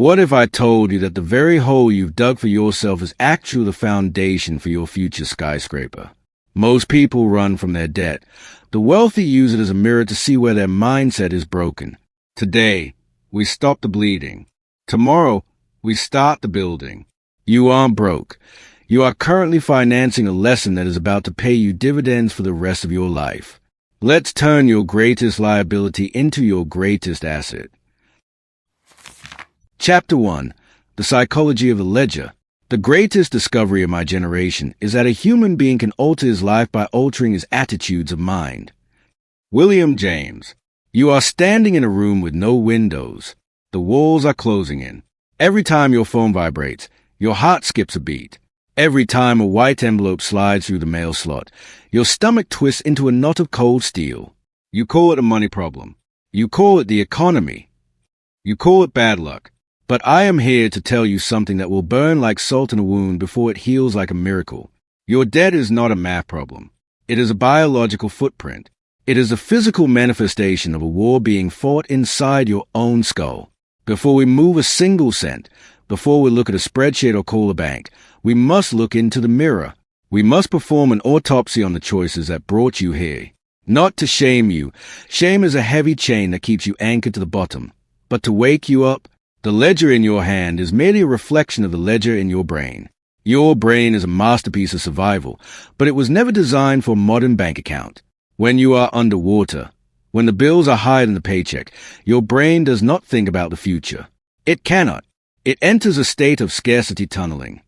What if I told you that the very hole you've dug for yourself is actually the foundation for your future skyscraper? Most people run from their debt. The wealthy use it as a mirror to see where their mindset is broken. Today, we stop the bleeding. Tomorrow, we start the building. You aren't broke. You are currently financing a lesson that is about to pay you dividends for the rest of your life. Let's turn your greatest liability into your greatest asset. Chapter 1. The Psychology of the Ledger. The greatest discovery of my generation is that a human being can alter his life by altering his attitudes of mind. William James. You are standing in a room with no windows. The walls are closing in. Every time your phone vibrates, your heart skips a beat. Every time a white envelope slides through the mail slot, your stomach twists into a knot of cold steel. You call it a money problem. You call it the economy. You call it bad luck. But I am here to tell you something that will burn like salt in a wound before it heals like a miracle. Your debt is not a math problem. It is a biological footprint. It is a physical manifestation of a war being fought inside your own skull. Before we move a single cent, before we look at a spreadsheet or call a bank, we must look into the mirror. We must perform an autopsy on the choices that brought you here. Not to shame you. Shame is a heavy chain that keeps you anchored to the bottom. But to wake you up, the ledger in your hand is merely a reflection of the ledger in your brain. Your brain is a masterpiece of survival, but it was never designed for a modern bank account. When you are underwater, when the bills are higher than the paycheck, your brain does not think about the future. It cannot. It enters a state of scarcity tunneling.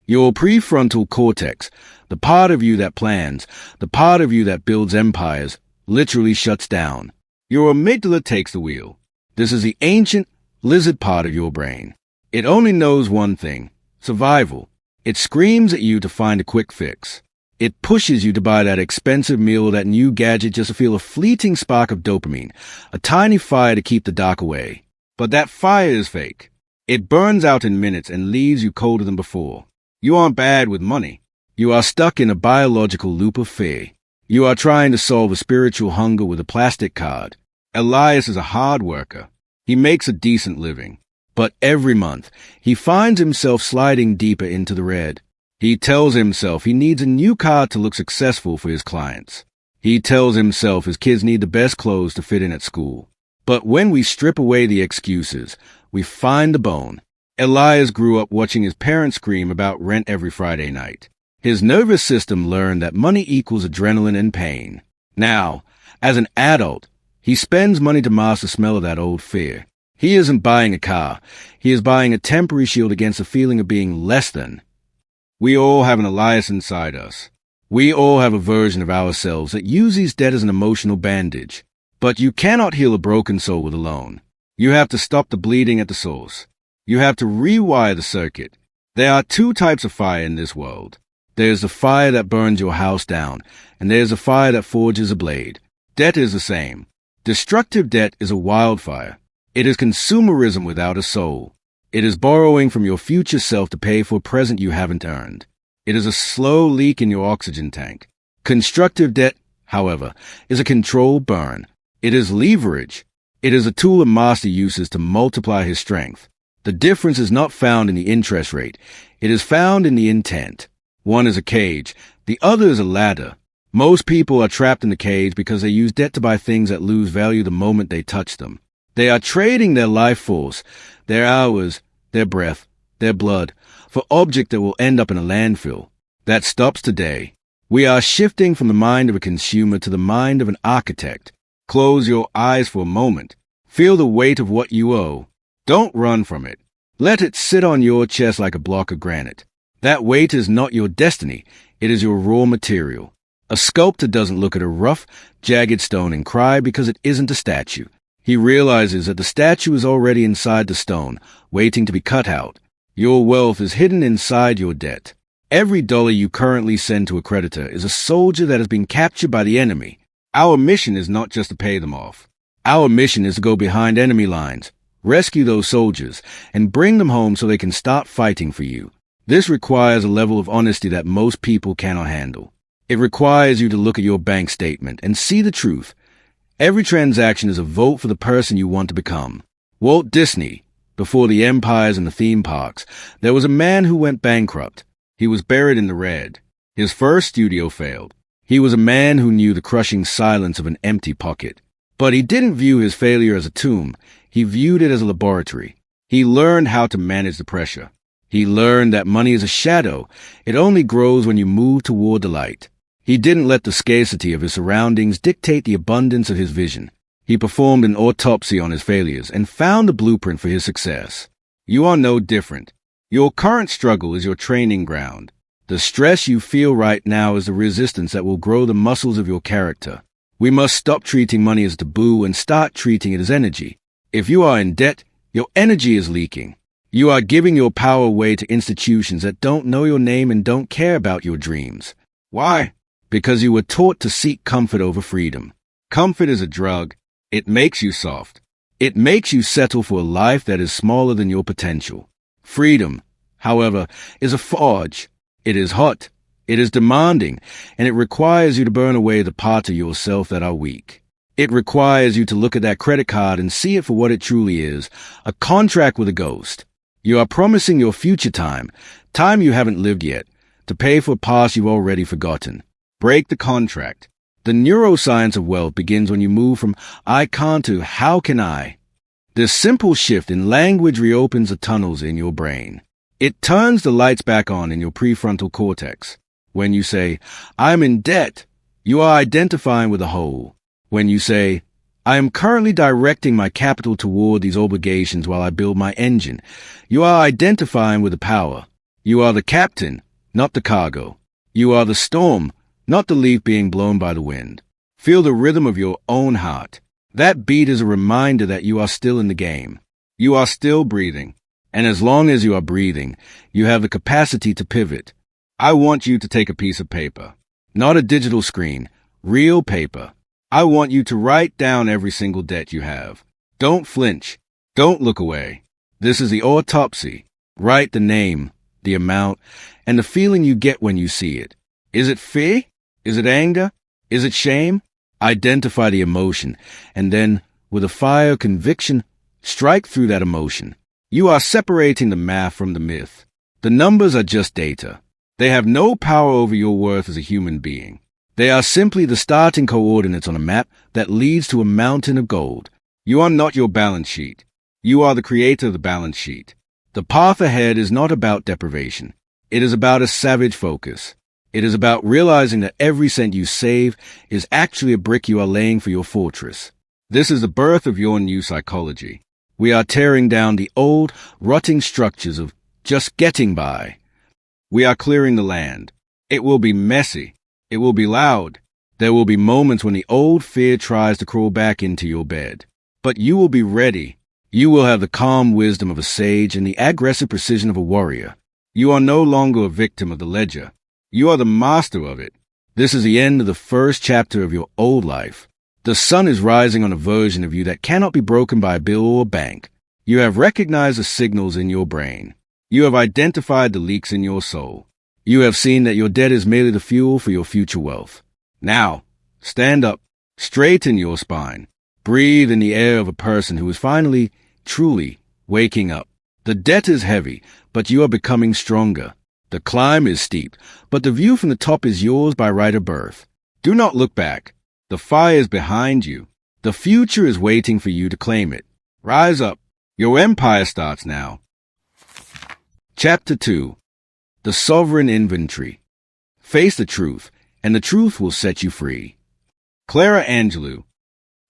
Your prefrontal cortex, the part of you that plans, the part of you that builds empires, literally shuts down. Your amygdala takes the wheel. This is the ancient lizard part of your brain. It only knows one thing: survival. It screams at you to find a quick fix. It pushes you to buy that expensive meal or that new gadget just to feel a fleeting spark of dopamine, a tiny fire to keep the dark away. But that fire is fake. It burns out in minutes and leaves you colder than before. You aren't bad with money. You are stuck in a biological loop of fear. You are trying to solve a spiritual hunger with a plastic card. Elias is a hard worker. He makes a decent living. But every month, he finds himself sliding deeper into the red. He tells himself he needs a new car to look successful for his clients. He tells himself his kids need the best clothes to fit in at school. But when we strip away the excuses, we find the bone. Elias grew up watching his parents scream about rent every Friday night. His nervous system learned that money equals adrenaline and pain. Now, as an adult, he spends money to mask the smell of that old fear. He isn't buying a car. He is buying a temporary shield against the feeling of being less than. We all have an Elias inside us. We all have a version of ourselves that uses debt as an emotional bandage. But you cannot heal a broken soul with a loan. You have to stop the bleeding at the source. You have to rewire the circuit. There are two types of fire in this world. There's the fire that burns your house down, and there's the fire that forges a blade. Debt is the same. Destructive debt is a wildfire. It is consumerism without a soul. It is borrowing from your future self to pay for a present you haven't earned. It is a slow leak in your oxygen tank. Constructive debt, however, is a controlled burn. It is leverage. It is a tool a master uses to multiply his strength. The difference is not found in the interest rate. It is found in the intent. One is a cage. The other is a ladder. Most people are trapped in the cage because they use debt to buy things that lose value the moment they touch them. They are trading their life force, their hours, their breath, their blood, for objects that will end up in a landfill. That stops today. We are shifting from the mind of a consumer to the mind of an architect. Close your eyes for a moment. Feel the weight of what you owe. Don't run from it. Let it sit on your chest like a block of granite. That weight is not your destiny. It is your raw material. A sculptor doesn't look at a rough, jagged stone and cry because it isn't a statue. He realizes that the statue is already inside the stone, waiting to be cut out. Your wealth is hidden inside your debt. Every dollar you currently send to a creditor is a soldier that has been captured by the enemy. Our mission is not just to pay them off. Our mission is to go behind enemy lines, rescue those soldiers, and bring them home so they can start fighting for you. This requires a level of honesty that most people cannot handle. It requires you to look at your bank statement and see the truth. Every transaction is a vote for the person you want to become. Walt Disney, Before the empires and the theme parks, there was a man who went bankrupt. He was buried in the red. His first studio failed. He was a man who knew the crushing silence of an empty pocket. But he didn't view his failure as a tomb. He viewed it as a laboratory. He learned how to manage the pressure. He learned that money is a shadow. It only grows when you move toward the light. He didn't let the scarcity of his surroundings dictate the abundance of his vision. He performed an autopsy on his failures and found the blueprint for his success. You are no different. Your current struggle is your training ground. The stress you feel right now is the resistance that will grow the muscles of your character. We must stop treating money as taboo and start treating it as energy. If you are in debt, your energy is leaking. You are giving your power away to institutions that don't know your name and don't care about your dreams. Why? Because you were taught to seek comfort over freedom. Comfort is a drug. It makes you soft. It makes you settle for a life that is smaller than your potential. Freedom, however, is a forge. It is hot, it is demanding, and it requires you to burn away the parts of yourself that are weak. It requires you to look at that credit card and see it for what it truly is, a contract with a ghost. You are promising your future time you haven't lived yet, to pay for a past you've already forgotten. Break the contract. The neuroscience of wealth begins when you move from I can't to how can I. This simple shift in language reopens the tunnels in your brain. It turns the lights back on in your prefrontal cortex. When you say, I'm in debt, you are identifying with a whole. When you say, I am currently directing my capital toward these obligations while I build my engine, you are identifying with the power. You are the captain, not the cargo. You are the storm, not the leaf being blown by the wind. Feel the rhythm of your own heart. That beat is a reminder that you are still in the game. You are still breathing. And as long as you are breathing, you have the capacity to pivot. I want you to take a piece of paper. Not a digital screen, real paper. I want you to write down every single debt you have. Don't flinch. Don't look away. This is the autopsy. Write the name, the amount, and the feeling you get when you see it. Is it fear? Is it anger? Is it shame? Identify the emotion, and then, with a fire of conviction, strike through that emotion. You are separating the math from the myth. The numbers are just data. They have no power over your worth as a human being. They are simply the starting coordinates on a map that leads to a mountain of gold. You are not your balance sheet. You are the creator of the balance sheet. The path ahead is not about deprivation. It is about a savage focus. It is about realizing that every cent you save is actually a brick you are laying for your fortress. This is the birth of your new psychology. We are tearing down the old, rotting structures of just getting by. We are clearing the land. It will be messy. It will be loud. There will be moments when the old fear tries to crawl back into your bed. But you will be ready. You will have the calm wisdom of a sage and the aggressive precision of a warrior. You are no longer a victim of the ledger. You are the master of it. This is the end of the first chapter of your old life. The sun is rising on a version of you that cannot be broken by a bill or a bank. You have recognized the signals in your brain. You have identified the leaks in your soul. You have seen that your debt is merely the fuel for your future wealth. Now, stand up, straighten your spine, breathe in the air of a person who is finally, truly, waking up. The debt is heavy, but you are becoming stronger. The climb is steep, but the view from the top is yours by right of birth. Do not look back. The fire is behind you. The future is waiting for you to claim it. Rise up. Your empire starts now. Chapter 2. The Sovereign Inventory. Face the truth, and the truth will set you free. Clara Angelou.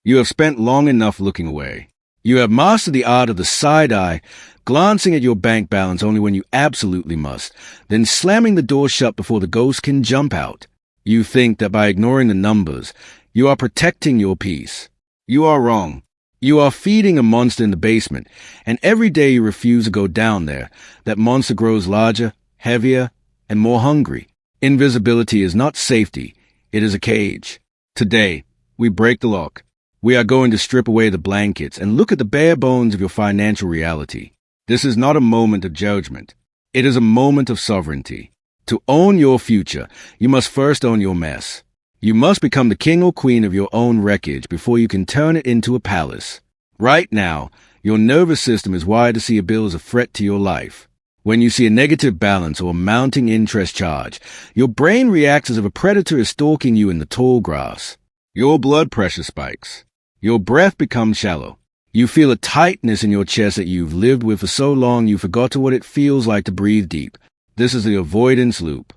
You have spent long enough looking away. You have mastered the art of the side eye, glancing at your bank balance only when you absolutely must, then slamming the door shut before the ghost can jump out. You think that by ignoring the numbers, you are protecting your peace. You are wrong. You are feeding a monster in the basement, and every day you refuse to go down there, that monster grows larger, heavier, and more hungry. Invisibility is not safety. It is a cage. Today, we break the lock. We are going to strip away the blankets and look at the bare bones of your financial reality. This is not a moment of judgment. It is a moment of sovereignty. To own your future, you must first own your mess. You must become the king or queen of your own wreckage before you can turn it into a palace. Right now, Your nervous system is wired to see a bill as a threat to your life. When you see a negative balance or a mounting interest charge, your brain reacts as if a predator is stalking you in the tall grass. Your blood pressure spikes. Your breath becomes shallow. You feel a tightness in your chest that you've lived with for so long you forgot what it feels like to breathe deep. This is the avoidance loop.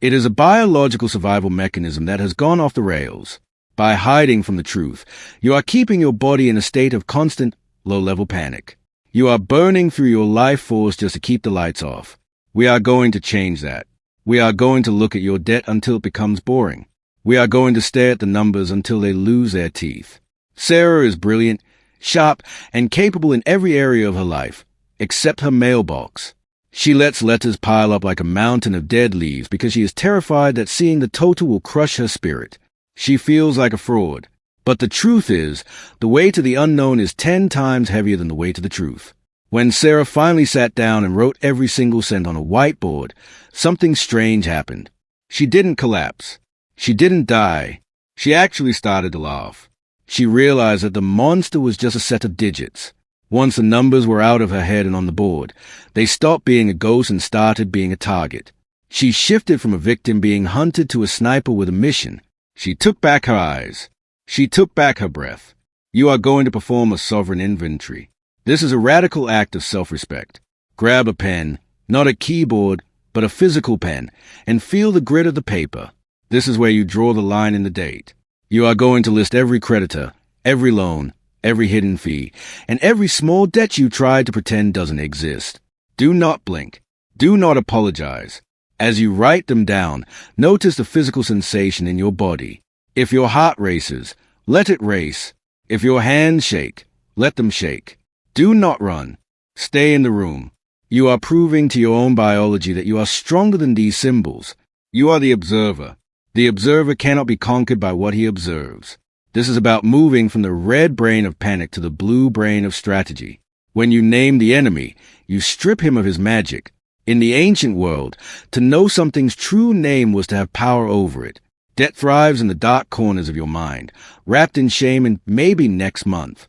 It is a biological survival mechanism that has gone off the rails. By hiding from the truth, you are keeping your body in a state of constant, low-level panic. You are burning through your life force just to keep the lights off. We are going to change that. We are going to look at your debt until it becomes boring. We are going to stare at the numbers until they lose their teeth. Sarah is brilliant, sharp, and capable in every area of her life, except her mailbox. She lets letters pile up like a mountain of dead leaves because she is terrified that seeing the total will crush her spirit. She feels like a fraud. But the truth is, the way to the unknown is 10 times heavier than the way to the truth. When Sarah finally sat down and wrote every single cent on a whiteboard, something strange happened. She didn't collapse. She didn't die. She actually started to laugh. She realized that the monster was just a set of digits. Once the numbers were out of her head and on the board, they stopped being a ghost and started being a target. She shifted from a victim being hunted to a sniper with a mission. She took back her eyes. She took back her breath. You are going to perform a sovereign inventory. This is a radical act of self-respect. Grab a pen, not a keyboard, but a physical pen, and feel the grit of the paper. This is where you draw the line in the date. You are going to list every creditor, every loan, every hidden fee, and every small debt you tried to pretend doesn't exist. Do not blink. Do not apologize. As you write them down, notice the physical sensation in your body. If your heart races, let it race. If your hands shake, let them shake. Do not run. Stay in the room. You are proving to your own biology that you are stronger than these symbols. You are the observer. The observer cannot be conquered by what he observes. This is about moving from the red brain of panic to the blue brain of strategy. When you name the enemy, you strip him of his magic. In the ancient world, to know something's true name was to have power over it. Debt thrives in the dark corners of your mind, wrapped in shame and maybe next month.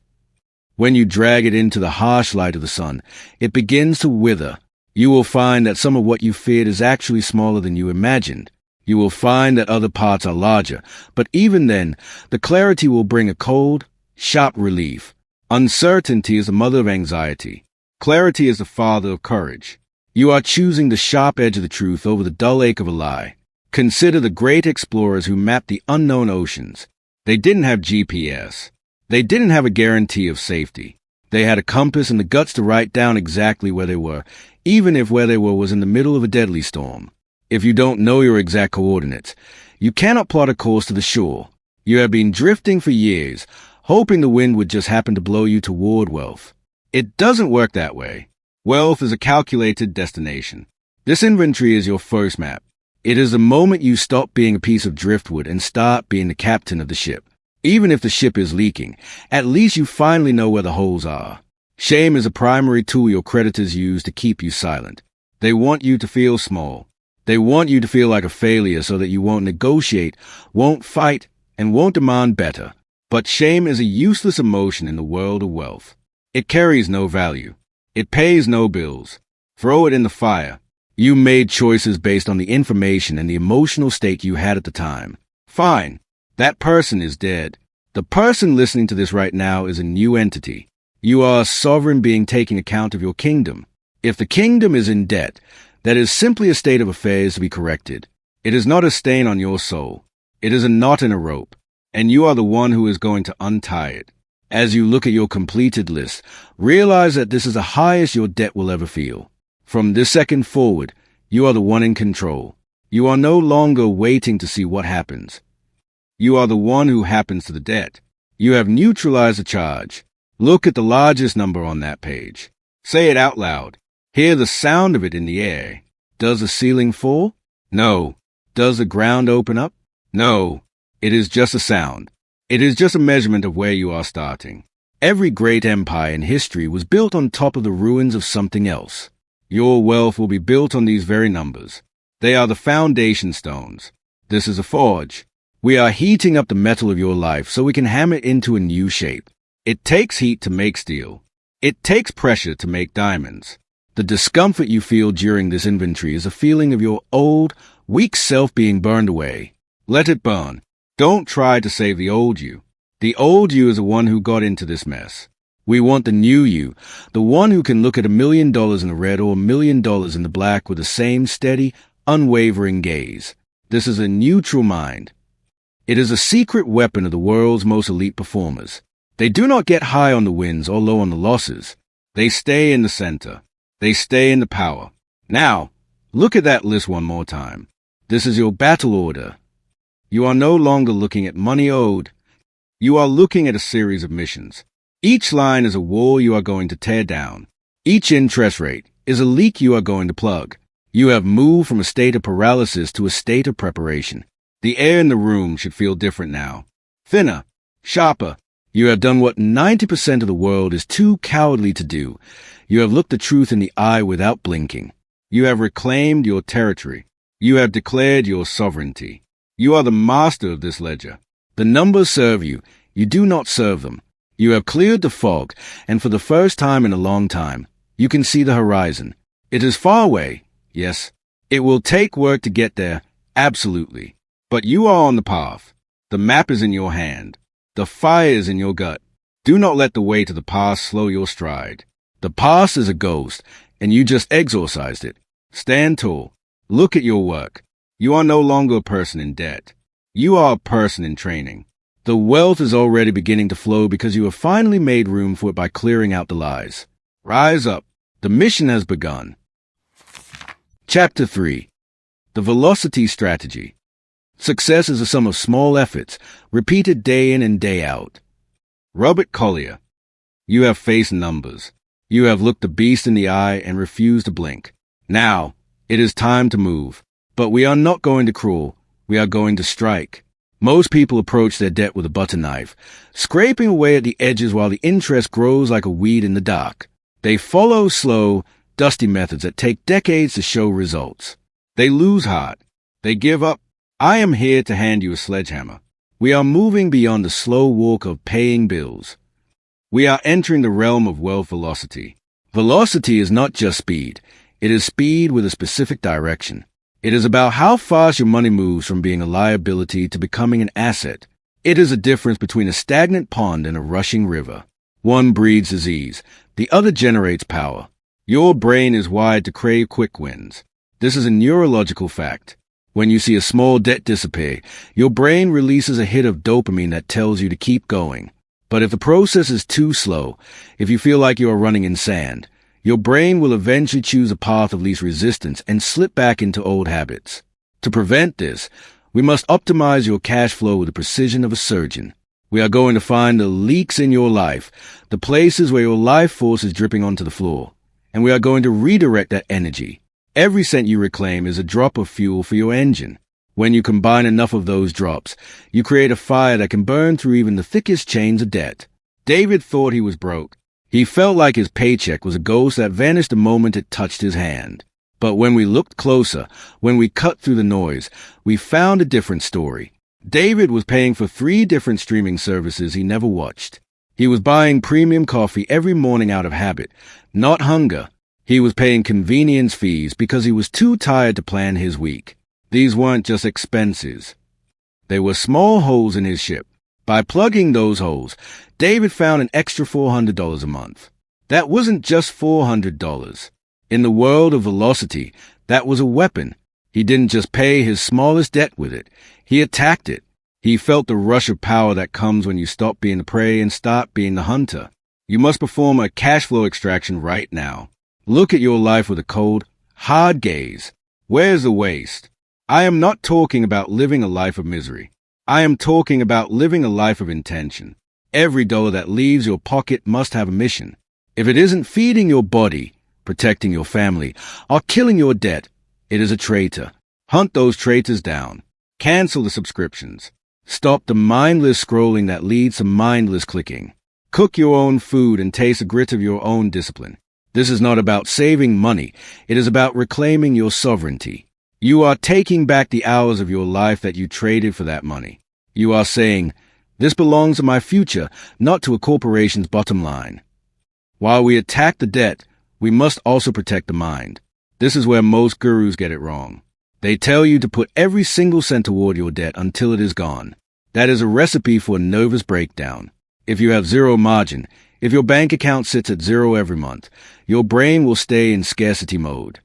When you drag it into the harsh light of the sun, it begins to wither. You will find that some of what you feared is actually smaller than you imagined. You will find that other parts are larger, but even then, the clarity will bring a cold, sharp relief. Uncertainty is the mother of anxiety. Clarity is the father of courage. You are choosing the sharp edge of the truth over the dull ache of a lie. Consider the great explorers who mapped the unknown oceans. They didn't have GPS. They didn't have a guarantee of safety. They had a compass and the guts to write down exactly where they were, even if where they were was in the middle of a deadly storm. If you don't know your exact coordinates, you cannot plot a course to the shore. You have been drifting for years, hoping the wind would just happen to blow you toward wealth. It doesn't work that way. Wealth is a calculated destination. This inventory is your first map. It is the moment you stop being a piece of driftwood and start being the captain of the ship. Even if the ship is leaking, at least you finally know where the holes are. Shame is a primary tool your creditors use to keep you silent. They want you to feel small. They want you to feel like a failure so that you won't negotiate, won't fight, and won't demand better. But shame is a useless emotion in the world of wealth. It carries no value. It pays no bills. Throw it in the fire. You made choices based on the information and the emotional state you had at the time. Fine. That person is dead. The person listening to this right now is a new entity. You are a sovereign being taking account of your kingdom. If the kingdom is in debt, that is simply a state of affairs to be corrected. It is not a stain on your soul. It is a knot in a rope, and you are the one who is going to untie it. As you look at your completed list, realize that this is the highest your debt will ever feel. From this second forward, you are the one in control. You are no longer waiting to see what happens. You are the one who happens to the debt. You have neutralized the charge. Look at the largest number on that page. Say it out loud. Hear the sound of it in the air. Does the ceiling fall? No. Does the ground open up? No. It is just a sound. It is just a measurement of where you are starting. Every great empire in history was built on top of the ruins of something else. Your wealth will be built on these very numbers. They are the foundation stones. This is a forge. We are heating up the metal of your life so we can hammer it into a new shape. It takes heat to make steel. It takes pressure to make diamonds. The discomfort you feel during this inventory is a feeling of your old, weak self being burned away. Let it burn. Don't try to save the old you. The old you is the one who got into this mess. We want the new you, the one who can look at $1 million in the red or $1 million in the black with the same steady, unwavering gaze. This is a neutral mind. It is a secret weapon of the world's most elite performers. They do not get high on the wins or low on the losses. They stay in the center. They stay in the power. Now, look at that list one more time. This is your battle order. You are no longer looking at money owed. You are looking at a series of missions. Each line is a wall you are going to tear down. Each interest rate is a leak you are going to plug. You have moved from a state of paralysis to a state of preparation. The air in the room should feel different now. Thinner, sharper. You have done what 90% of the world is too cowardly to do. You have looked the truth in the eye without blinking. You have reclaimed your territory. You have declared your sovereignty. You are the master of this ledger. The numbers serve you. You do not serve them. You have cleared the fog, and for the first time in a long time, you can see the horizon. It is far away, yes. It will take work to get there, absolutely. But you are on the path. The map is in your hand. The fire is in your gut. Do not let the weight of the past slow your stride. The past is a ghost, and you just exorcised it. Stand tall. Look at your work. You are no longer a person in debt. You are a person in training. The wealth is already beginning to flow because you have finally made room for it by clearing out the lies. Rise up. The mission has begun. Chapter 3. The Velocity Strategy. Success is a sum of small efforts, repeated day in and day out. Robert Collier. You have faced numbers. You have looked the beast in the eye and refused to blink. Now, it is time to move. But we are not going to crawl. We are going to strike. Most people approach their debt with a butter knife, scraping away at the edges while the interest grows like a weed in the dark. They follow slow, dusty methods that take decades to show results. They lose heart. They give up. I am here to hand you a sledgehammer. We are moving beyond the slow walk of paying bills. We are entering the realm of wealth velocity. Velocity is not just speed. It is speed with a specific direction. It is about how fast your money moves from being a liability to becoming an asset. It is a difference between a stagnant pond and a rushing river. One breeds disease. The other generates power. Your brain is wired to crave quick wins. This is a neurological fact. When you see a small debt disappear, your brain releases a hit of dopamine that tells you to keep going. But if the process is too slow, if you feel like you are running in sand, your brain will eventually choose a path of least resistance and slip back into old habits. To prevent this, we must optimize your cash flow with the precision of a surgeon. We are going to find the leaks in your life, the places where your life force is dripping onto the floor, and we are going to redirect that energy. Every cent you reclaim is a drop of fuel for your engine. When you combine enough of those drops, you create a fire that can burn through even the thickest chains of debt. David thought he was broke. He felt like his paycheck was a ghost that vanished the moment it touched his hand. But when we looked closer, when we cut through the noise, we found a different story. David was paying for 3 different streaming services he never watched. He was buying premium coffee every morning out of habit, not hunger. He was paying convenience fees because he was too tired to plan his week. These weren't just expenses. They were small holes in his ship. By plugging those holes, David found an extra $400 a month. That wasn't just $400. In the world of velocity, that was a weapon. He didn't just pay his smallest debt with it. He attacked it. He felt the rush of power that comes when you stop being the prey and start being the hunter. You must perform a cash flow extraction right now. Look at your life with a cold, hard gaze. Where's the waste? I am not talking about living a life of misery. I am talking about living a life of intention. Every dollar that leaves your pocket must have a mission. If it isn't feeding your body, protecting your family, or killing your debt, it is a traitor. Hunt those traitors down. Cancel the subscriptions. Stop the mindless scrolling that leads to mindless clicking. Cook your own food and taste the grit of your own discipline. This is not about saving money. It is about reclaiming your sovereignty. You are taking back the hours of your life that you traded for that money. You are saying, this belongs to my future, not to a corporation's bottom line. While we attack the debt, we must also protect the mind. This is where most gurus get it wrong. They tell you to put every single cent toward your debt until it is gone. That is a recipe for a nervous breakdown. If you have zero margin, if your bank account sits at zero every month, your brain will stay in scarcity mode.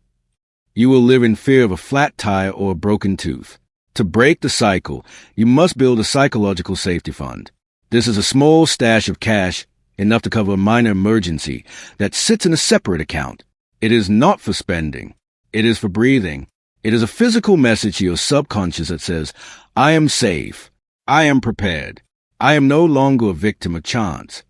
You will live in fear of a flat tire or a broken tooth. To break the cycle, you must build a psychological safety fund. This is a small stash of cash, enough to cover a minor emergency, that sits in a separate account. It is not for spending. It is for breathing. It is a physical message to your subconscious that says, I am safe. I am prepared. I am no longer a victim of chance.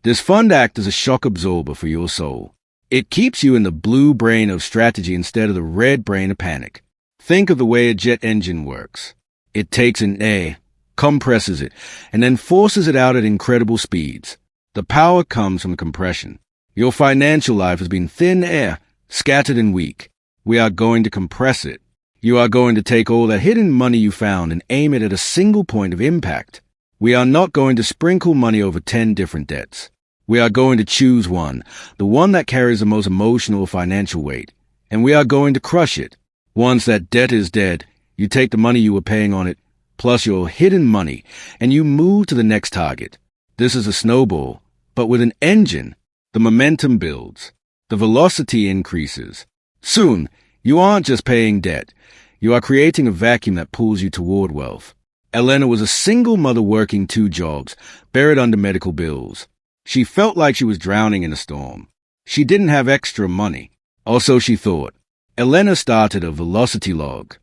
This fund acts as a shock absorber for your soul. It keeps you in the blue brain of strategy instead of the red brain of panic. Think of the way a jet engine works. It takes in air, compresses it, and then forces it out at incredible speeds. The power comes from compression. Your financial life has been thin air, scattered and weak. We are going to compress it. You are going to take all that hidden money you found and aim it at a single point of impact. We are not going to sprinkle money over 10 different debts. We are going to choose one, the one that carries the most emotional or financial weight, and we are going to crush it. Once that debt is dead, you take the money you were paying on it, plus your hidden money, and you move to the next target. This is a snowball, but with an engine. The momentum builds. The velocity increases. Soon, you aren't just paying debt. You are creating a vacuum that pulls you toward wealth. Elena was a single mother working 2 jobs, buried under medical bills. She felt like she was drowning in a storm. She didn't have extra money. Also, she thought. Elena started a velocity log.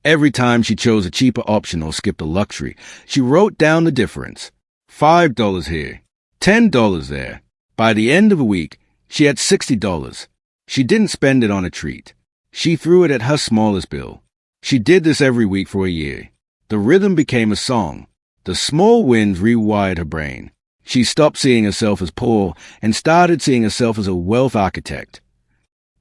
Every time she chose a cheaper option or skipped a luxury, she wrote down the difference. $5 here, $10 there. By the end of a week, she had $60. She didn't spend it on a treat. She threw it at her smallest bill. She did this every week for a year. The rhythm became a song. The small wins rewired her brain. She stopped seeing herself as poor and started seeing herself as a wealth architect.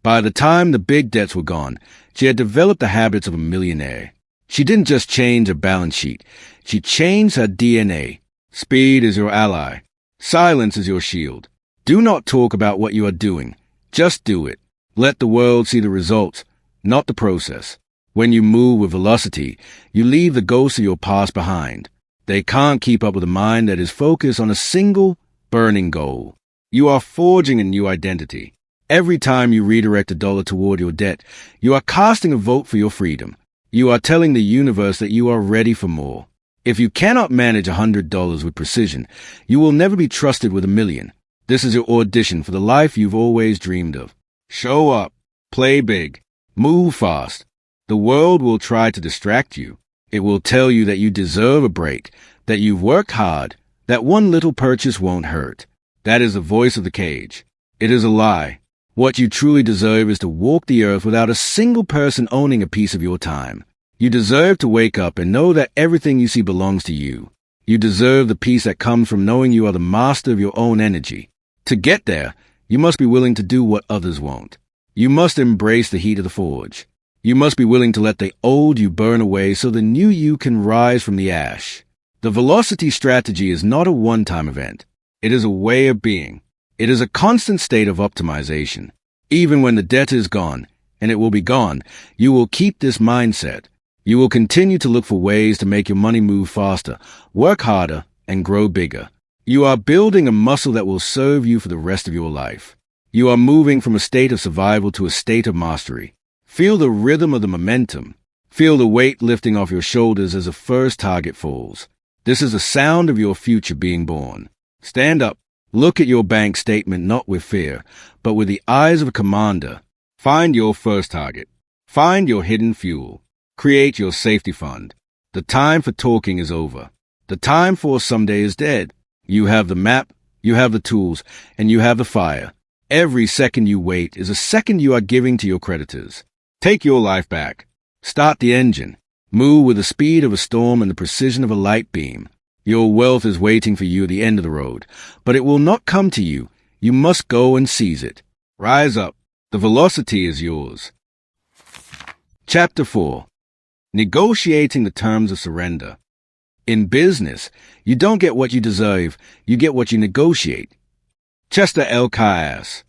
By the time the big debts were gone, she had developed the habits of a millionaire. She didn't just change her balance sheet. She changed her DNA. Speed is your ally. Silence is your shield. Do not talk about what you are doing. Just do it. Let the world see the results, not the process. When you move with velocity, you leave the ghosts of your past behind. They can't keep up with a mind that is focused on a single, burning goal. You are forging a new identity. Every time you redirect $1 toward your debt, you are casting a vote for your freedom. You are telling the universe that you are ready for more. If you cannot manage $100 with precision, you will never be trusted with $1 million. This is your audition for the life you've always dreamed of. Show up, play big, move fast. The world will try to distract you. It will tell you that you deserve a break, that you've worked hard, that one little purchase won't hurt. That is the voice of the cage. It is a lie. What you truly deserve is to walk the earth without a single person owning a piece of your time. You deserve to wake up and know that everything you see belongs to you. You deserve the peace that comes from knowing you are the master of your own energy. To get there, you must be willing to do what others won't. You must embrace the heat of the forge. You must be willing to let the old you burn away so the new you can rise from the ash. The velocity strategy is not a one-time event. It is a way of being. It is a constant state of optimization. Even when the debt is gone, and it will be gone, you will keep this mindset. You will continue to look for ways to make your money move faster, work harder, and grow bigger. You are building a muscle that will serve you for the rest of your life. You are moving from a state of survival to a state of mastery. Feel the rhythm of the momentum. Feel the weight lifting off your shoulders as the first target falls. This is the sound of your future being born. Stand up. Look at your bank statement not with fear, but with the eyes of a commander. Find your first target. Find your hidden fuel. Create your safety fund. The time for talking is over. The time for someday is dead. You have the map, you have the tools, and you have the fire. Every second you wait is a second you are giving to your creditors. Take your life back. Start the engine. Move with the speed of a storm and the precision of a light beam. Your wealth is waiting for you at the end of the road, but it will not come to you. You must go and seize it. Rise up. The velocity is yours. Chapter 4. Negotiating the terms of surrender. In business, you don't get what you deserve, you get what you negotiate. Chester L. Caius.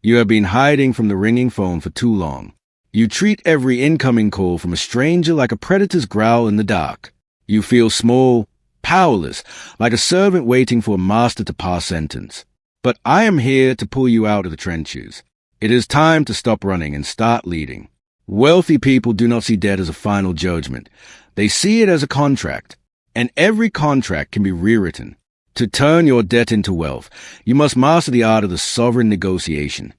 You have been hiding from the ringing phone for too long. You treat every incoming call from a stranger like a predator's growl in the dark. You feel small, powerless, like a servant waiting for a master to pass sentence. But I am here to pull you out of the trenches. It is time to stop running and start leading. Wealthy people do not see debt as a final judgment. They see it as a contract, and every contract can be rewritten. To turn your debt into wealth, you must master the art of the sovereign negotiation.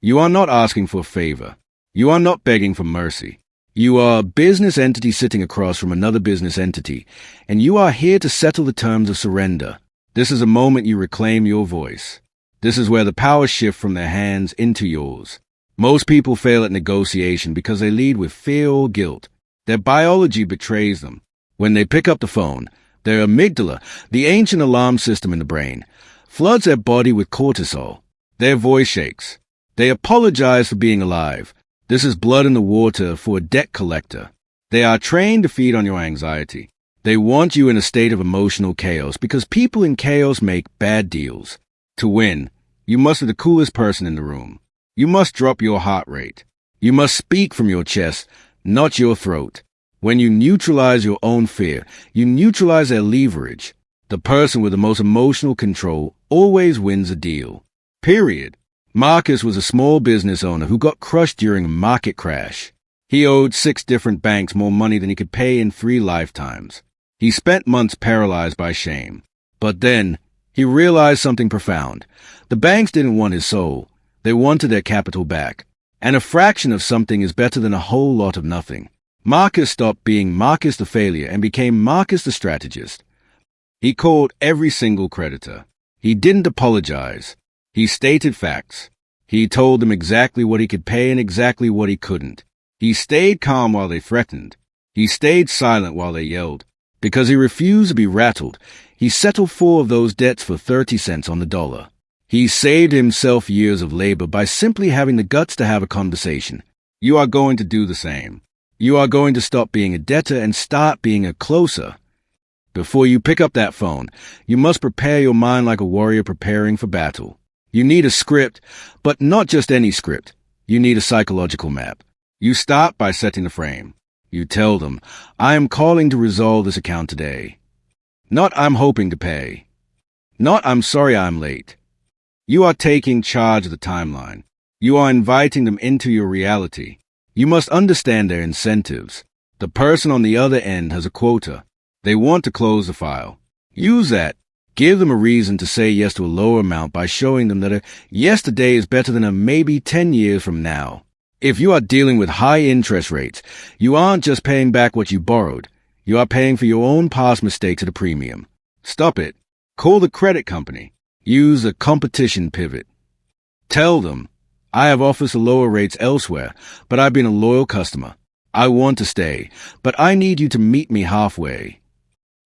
You are not asking for a favor. You are not begging for mercy. You are a business entity sitting across from another business entity, and you are here to settle the terms of surrender. This is a moment you reclaim your voice. This is where the power shifts from their hands into yours. Most people fail at negotiation because they lead with fear or guilt. Their biology betrays them. When they pick up the phone, their amygdala, the ancient alarm system in the brain, floods their body with cortisol. Their voice shakes. They apologize for being alive. This is blood in the water for a debt collector. They are trained to feed on your anxiety. They want you in a state of emotional chaos because people in chaos make bad deals. To win, you must be the coolest person in the room. You must drop your heart rate. You must speak from your chest, not your throat. When you neutralize your own fear, you neutralize their leverage. The person with the most emotional control always wins a deal. Period. Marcus was a small business owner who got crushed during a market crash. He owed 6 different banks more money than he could pay in 3 lifetimes. He spent months paralyzed by shame. But then, he realized something profound. The banks didn't want his soul. They wanted their capital back. And a fraction of something is better than a whole lot of nothing. Marcus stopped being Marcus the failure and became Marcus the strategist. He called every single creditor. He didn't apologize. He stated facts. He told them exactly what he could pay and exactly what he couldn't. He stayed calm while they threatened. He stayed silent while they yelled. Because he refused to be rattled, he settled 4 of those debts for 30 cents on the dollar. He saved himself years of labor by simply having the guts to have a conversation. You are going to do the same. You are going to stop being a debtor and start being a closer. Before you pick up that phone, you must prepare your mind like a warrior preparing for battle. You need a script, but not just any script. You need a psychological map. You start by setting the frame. You tell them, I am calling to resolve this account today. Not I'm hoping to pay. Not I'm sorry I'm late. You are taking charge of the timeline. You are inviting them into your reality. You must understand their incentives. The person on the other end has a quota. They want to close the file. Use that. Give them a reason to say yes to a lower amount by showing them that a yes today is better than a maybe 10 years from now. If you are dealing with high interest rates, you aren't just paying back what you borrowed. You are paying for your own past mistakes at a premium. Stop it. Call the credit company. Use a competition pivot. Tell them, I have offers for lower rates elsewhere, but I've been a loyal customer. I want to stay, but I need you to meet me halfway.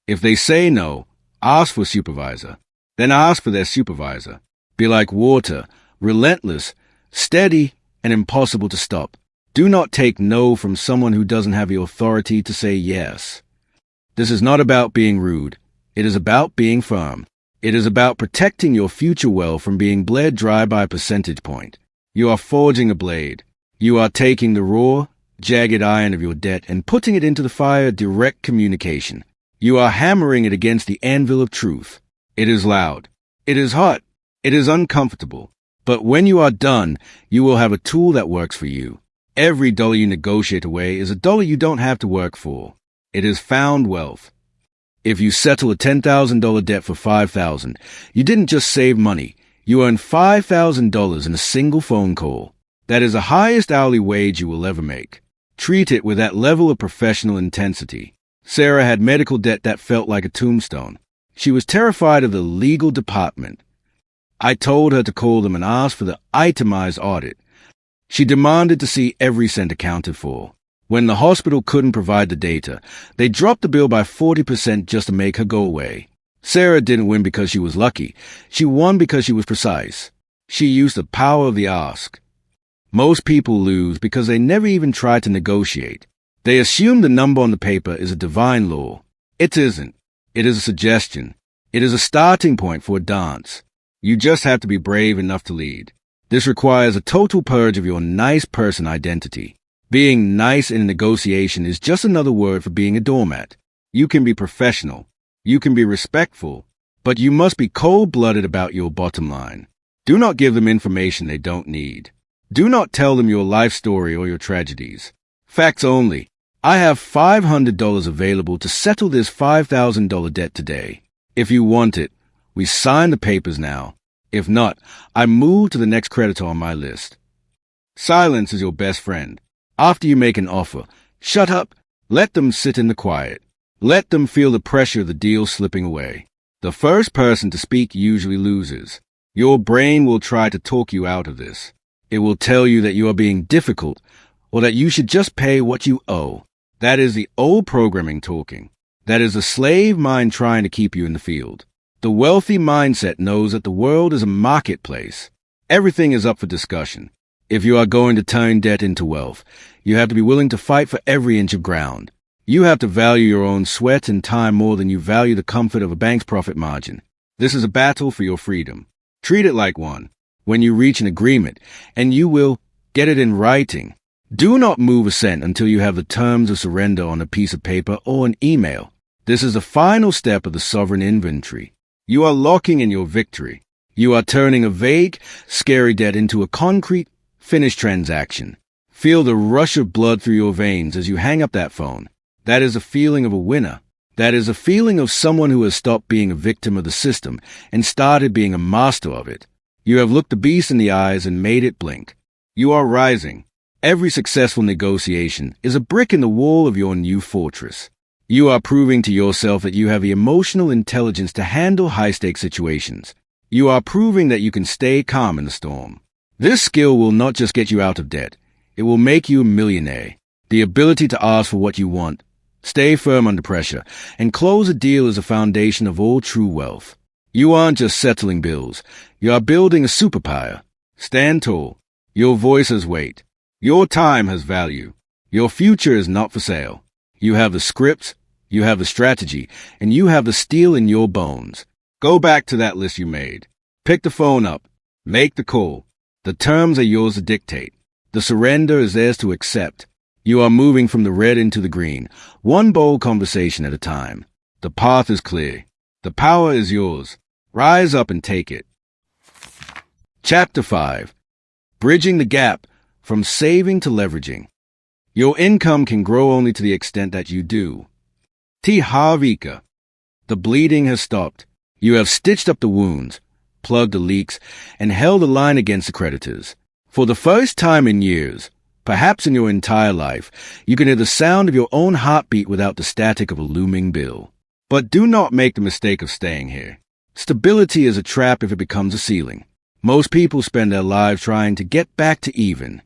If they say no, ask for a supervisor. Then ask for their supervisor. Be like water, relentless, steady, and impossible to stop. Do not take no from someone who doesn't have the authority to say yes. This is not about being rude. It is about being firm. It is about protecting your future wealth from being bled dry by a percentage point. You are forging a blade. You are taking the raw, jagged iron of your debt and putting it into the fire of direct communication. You are hammering it against the anvil of truth. It is loud. It is hot. It is uncomfortable. But when you are done, you will have a tool that works for you. Every dollar you negotiate away is a dollar you don't have to work for. It is found wealth. If you settle a $10,000 debt for $5,000, you didn't just save money. You earned $5,000 in a single phone call. That is the highest hourly wage you will ever make. Treat it with that level of professional intensity. Sarah had medical debt that felt like a tombstone. She was terrified of the legal department. I told her to call them and ask for the itemized audit. She demanded to see every cent accounted for. When the hospital couldn't provide the data, they dropped the bill by 40% just to make her go away. Sarah didn't win because she was lucky. She won because she was precise. She used the power of the ask. Most people lose because they never even try to negotiate. They assume the number on the paper is a divine law. It isn't. It is a suggestion. It is a starting point for a dance. You just have to be brave enough to lead. This requires a total purge of your nice person identity. Being nice in a negotiation is just another word for being a doormat. You can be professional. You can be respectful. But you must be cold-blooded about your bottom line. Do not give them information they don't need. Do not tell them your life story or your tragedies. Facts only. I have $500 available to settle this $5,000 debt today. If you want it, we sign the papers now. If not, I move to the next creditor on my list. Silence is your best friend. After you make an offer, shut up. Let them sit in the quiet. Let them feel the pressure of the deal slipping away. The first person to speak usually loses. Your brain will try to talk you out of this. It will tell you that you are being difficult or that you should just pay what you owe. That is the old programming talking. That is the slave mind trying to keep you in the field. The wealthy mindset knows that the world is a marketplace. Everything is up for discussion. If you are going to turn debt into wealth, you have to be willing to fight for every inch of ground. You have to value your own sweat and time more than you value the comfort of a bank's profit margin. This is a battle for your freedom. Treat it like one. When you reach an agreement, and you will get it in writing, do not move a cent until you have the terms of surrender on a piece of paper or an email. This is the final step of the sovereign inventory. You are locking in your victory. You are turning a vague, scary debt into a concrete, finished transaction. Feel the rush of blood through your veins as you hang up that phone. That is a feeling of a winner. That is a feeling of someone who has stopped being a victim of the system and started being a master of it. You have looked the beast in the eyes and made it blink. You are rising. Every successful negotiation is a brick in the wall of your new fortress. You are proving to yourself that you have the emotional intelligence to handle high-stakes situations. You are proving that you can stay calm in the storm. This skill will not just get you out of debt. It will make you a millionaire. The ability to ask for what you want, stay firm under pressure, and close a deal is the foundation of all true wealth. You aren't just settling bills. You are building a superpower. Stand tall. Your voice has weight. Your time has value. Your future is not for sale. You have the scripts, you have the strategy, and you have the steel in your bones. Go back to that list you made. Pick the phone up. Make the call. The terms are yours to dictate. The surrender is theirs to accept. You are moving from the red into the green, one bold conversation at a time. The path is clear. The power is yours. Rise up and take it. Chapter 5. Bridging the gap from saving to leveraging. Your income can grow only to the extent that you do. Tihavika. The bleeding has stopped. You have stitched up the wounds, plugged the leaks, and held the line against the creditors. For the first time in years, perhaps in your entire life, you can hear the sound of your own heartbeat without the static of a looming bill. But do not make the mistake of staying here. Stability is a trap if it becomes a ceiling. Most people spend their lives trying to get back to even.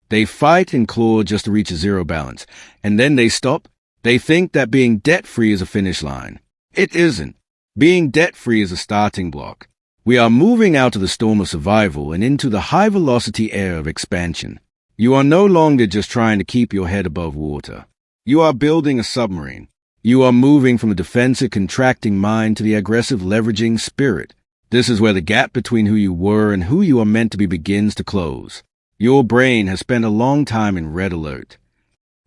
They fight and claw just to reach a zero balance, and then they stop. They think that being debt-free is a finish line. It isn't. Being debt-free is a starting block. We are moving out of the storm of survival and into the high-velocity air of expansion. You are no longer just trying to keep your head above water. You are building a submarine. You are moving from a defensive, contracting mind to the aggressive, leveraging spirit. This is where the gap between who you were and who you are meant to be begins to close. Your brain has spent a long time in red alert.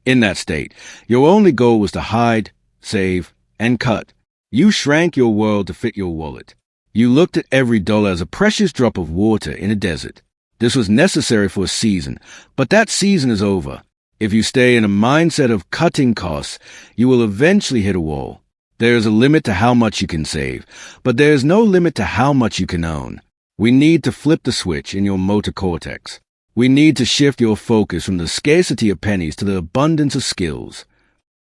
In that state, your only goal was to hide, save, and cut. You shrank your world to fit your wallet. You looked at every dollar as a precious drop of water in a desert. This was necessary for a season, but that season is over. If you stay in a mindset of cutting costs, you will eventually hit a wall. There is a limit to how much you can save, but there is no limit to how much you can own. We need to flip the switch in your motor cortex. We need to shift your focus from the scarcity of pennies to the abundance of skills.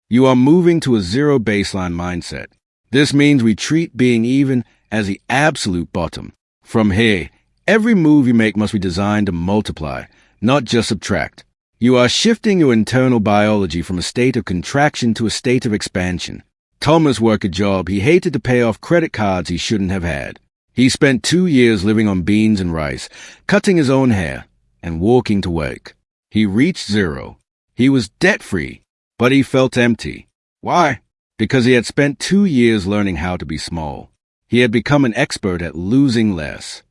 You are moving to a zero baseline mindset. This means we treat being even as the absolute bottom. From here, every move you make must be designed to multiply, not just subtract. You are shifting your internal biology from a state of contraction to a state of expansion. Thomas worked a job he hated to pay off credit cards he shouldn't have had. He spent 2 years living on beans and rice, cutting his own hair, and walking to work. He reached zero. He was debt-free, but he felt empty. Why? Because he had spent 2 years learning how to be small. He had become an expert at losing less.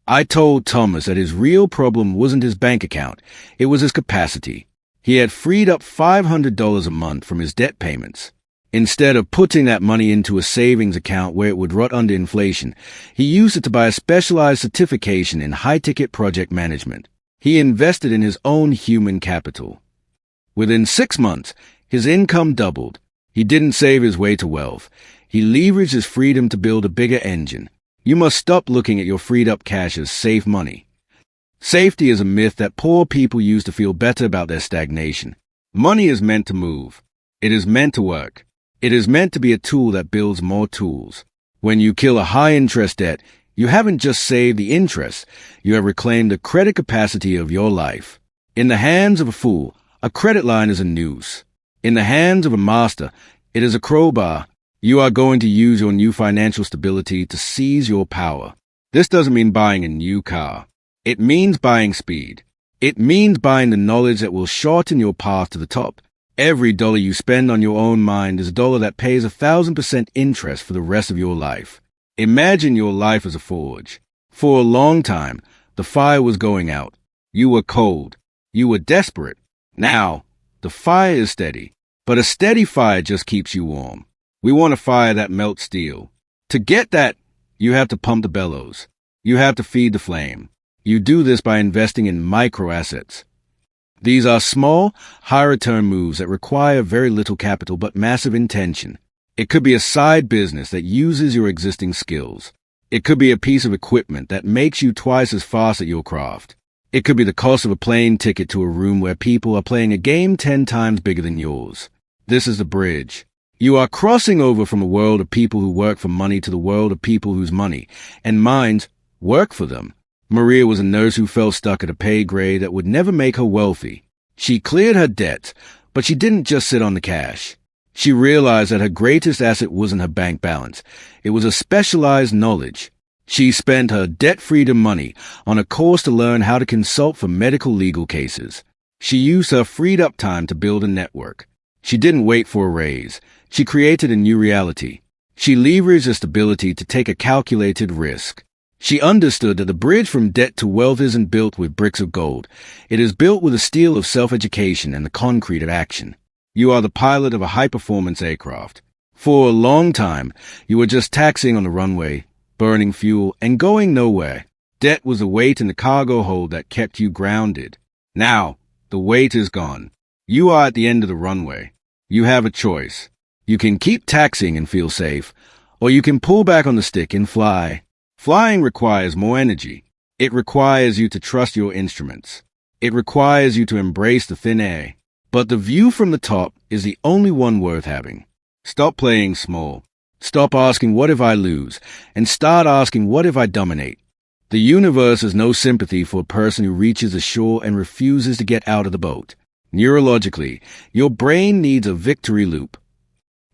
I told Thomas that his real problem wasn't his bank account, it was his capacity. He had freed up $500 a month from his debt payments. Instead of putting that money into a savings account where it would rot under inflation, he used it to buy a specialized certification in high-ticket project management. He invested in his own human capital. Within 6 months, his income doubled. He didn't save his way to wealth. He leveraged his freedom to build a bigger engine. You must stop looking at your freed-up cash as safe money. Safety is a myth that poor people use to feel better about their stagnation. Money is meant to move. It is meant to work. It is meant to be a tool that builds more tools. When you kill a high-interest debt, you haven't just saved the interest, you have reclaimed the credit capacity of your life. In the hands of a fool, a credit line is a noose. In the hands of a master, it is a crowbar. You are going to use your new financial stability to seize your power. This doesn't mean buying a new car. It means buying speed. It means buying the knowledge that will shorten your path to the top. Every dollar you spend on your own mind is a dollar that pays 1,000% interest for the rest of your life. Imagine your life as a forge. For a long time, the fire was going out. You were cold. You were desperate. Now, the fire is steady. But a steady fire just keeps you warm. We want a fire that melts steel. To get that, you have to pump the bellows. You have to feed the flame. You do this by investing in micro-assets. These are small, high-return moves that require very little capital but massive intention. It could be a side business that uses your existing skills. It could be a piece of equipment that makes you twice as fast at your craft. It could be the cost of a plane ticket to a room where people are playing a game 10 times bigger than yours. This is the bridge. You are crossing over from a world of people who work for money to the world of people whose money and minds work for them. Maria was a nurse who felt stuck at a pay grade that would never make her wealthy. She cleared her debts, but she didn't just sit on the cash. She realized that her greatest asset wasn't her bank balance. It was a specialized knowledge. She spent her debt-freedom money on a course to learn how to consult for medical legal cases. She used her freed-up time to build a network. She didn't wait for a raise. She created a new reality. She leveraged her stability to take a calculated risk. She understood that the bridge from debt to wealth isn't built with bricks of gold. It is built with the steel of self-education and the concrete of action. You are the pilot of a high-performance aircraft. For a long time, you were just taxiing on the runway, burning fuel, and going nowhere. Debt was the weight in the cargo hold that kept you grounded. Now, the weight is gone. You are at the end of the runway. You have a choice. You can keep taxiing and feel safe, or you can pull back on the stick and fly. Flying requires more energy. It requires you to trust your instruments. It requires you to embrace the thin air. But the view from the top is the only one worth having. Stop playing small. Stop asking, what if I lose? And start asking, what if I dominate? The universe has no sympathy for a person who reaches the shore and refuses to get out of the boat. Neurologically, your brain needs a victory loop.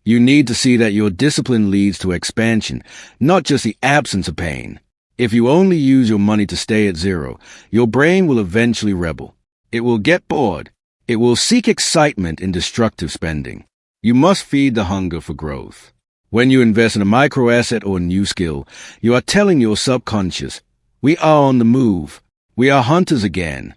You need to see that your discipline leads to expansion, not just the absence of pain. If you only use your money to stay at zero, your brain will eventually rebel. It will get bored. It will seek excitement in destructive spending. You must feed the hunger for growth. When you invest in a micro-asset or a new skill, you are telling your subconscious, we are on the move. We are hunters again.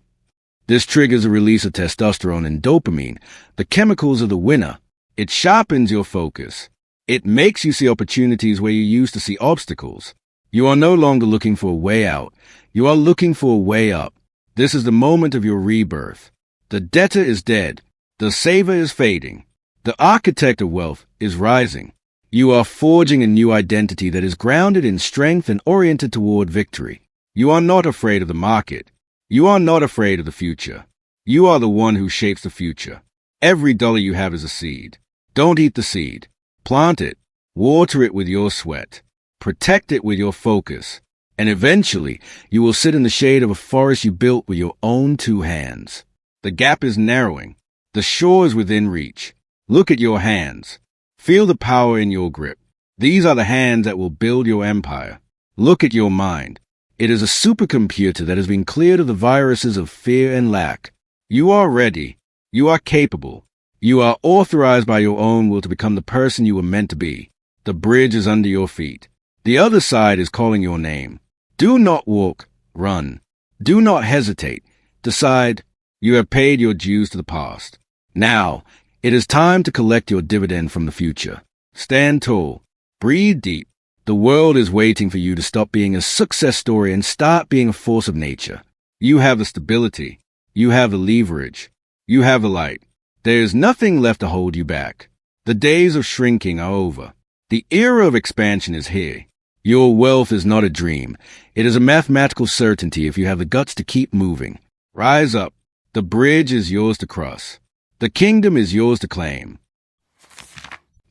This triggers a release of testosterone and dopamine, the chemicals of the winner. It sharpens your focus. It makes you see opportunities where you used to see obstacles. You are no longer looking for a way out. You are looking for a way up. This is the moment of your rebirth. The debtor is dead. The saver is fading. The architect of wealth is rising. You are forging a new identity that is grounded in strength and oriented toward victory. You are not afraid of the market. You are not afraid of the future. You are the one who shapes the future. Every dollar you have is a seed. Don't eat the seed. Plant it. Water it with your sweat. Protect it with your focus. And eventually, you will sit in the shade of a forest you built with your own 2 hands. The gap is narrowing. The shore is within reach. Look at your hands. Feel the power in your grip. These are the hands that will build your empire. Look at your mind. It is a supercomputer that has been cleared of the viruses of fear and lack. You are ready. You are capable. You are authorized by your own will to become the person you were meant to be. The bridge is under your feet. The other side is calling your name. Do not walk, run. Do not hesitate. Decide. You have paid your dues to the past. Now, it is time to collect your dividend from the future. Stand tall. Breathe deep. The world is waiting for you to stop being a success story and start being a force of nature. You have the stability. You have the leverage. You have the light. There is nothing left to hold you back. The days of shrinking are over. The era of expansion is here. Your wealth is not a dream. It is a mathematical certainty if you have the guts to keep moving. Rise up. The bridge is yours to cross. The kingdom is yours to claim.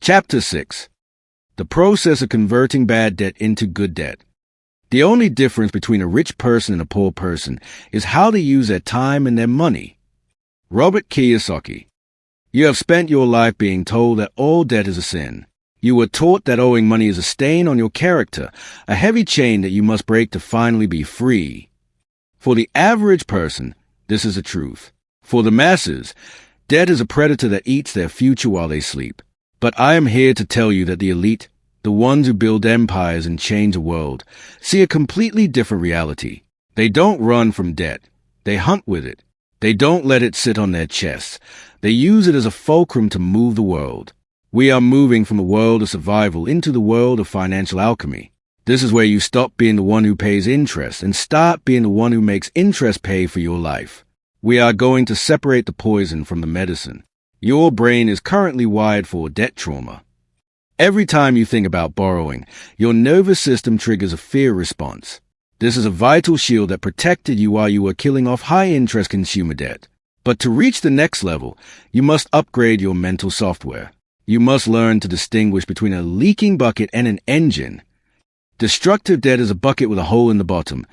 Chapter 6. The process of converting bad debt into good debt. The only difference between a rich person and a poor person is how they use their time and their money. Robert Kiyosaki. You have spent your life being told that all debt is a sin. You were taught that owing money is a stain on your character, a heavy chain that you must break to finally be free. For the average person, this is the truth. For the masses, debt is a predator that eats their future while they sleep. But I am here to tell you that the elite, the ones who build empires and change the world, see a completely different reality. They don't run from debt. They hunt with it. They don't let it sit on their chests. They use it as a fulcrum to move the world. We are moving from the world of survival into the world of financial alchemy. This is where you stop being the one who pays interest and start being the one who makes interest pay for your life. We are going to separate the poison from the medicine. Your brain is currently wired for debt trauma. Every time you think about borrowing, your nervous system triggers a fear response. This is a vital shield that protected you while you were killing off high-interest consumer debt. But to reach the next level, you must upgrade your mental software. You must learn to distinguish between a leaking bucket and an engine. Destructive debt is a bucket with a hole in the bottom.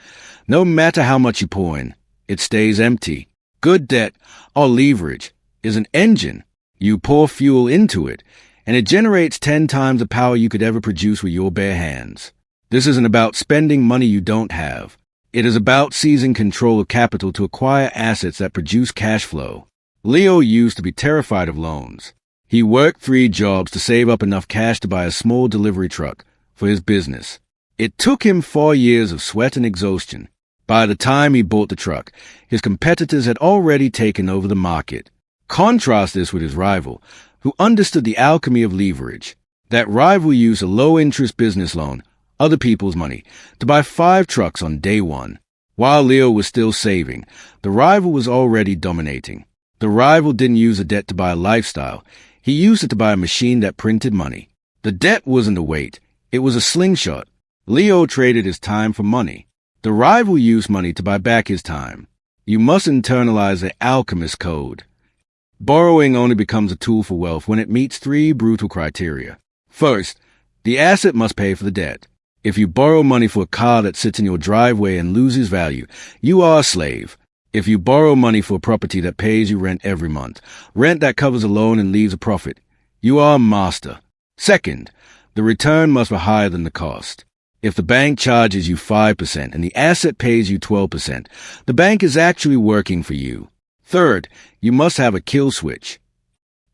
No matter how much you pour in, it stays empty. Good debt, or leverage, is an engine. You pour fuel into it, and it generates 10 times the power you could ever produce with your bare hands. This isn't about spending money you don't have. It is about seizing control of capital to acquire assets that produce cash flow. Leo used to be terrified of loans. He worked 3 jobs to save up enough cash to buy a small delivery truck for his business. It took him 4 years of sweat and exhaustion. By the time he bought the truck, his competitors had already taken over the market. Contrast this with his rival, who understood the alchemy of leverage. That rival used a low-interest business loan, other people's money, to buy 5 trucks on day 1. While Leo was still saving, the rival was already dominating. The rival didn't use the debt to buy a lifestyle. He used it to buy a machine that printed money. The debt wasn't a weight. It was a slingshot. Leo traded his time for money. The rival used money to buy back his time. You must internalize the alchemist code. Borrowing only becomes a tool for wealth when it meets 3 brutal criteria. First, the asset must pay for the debt. If you borrow money for a car that sits in your driveway and loses value, you are a slave. If you borrow money for a property that pays you rent every month, rent that covers a loan and leaves a profit, you are a master. Second, the return must be higher than the cost. If the bank charges you 5% and the asset pays you 12%, the bank is actually working for you. Third, you must have a kill switch.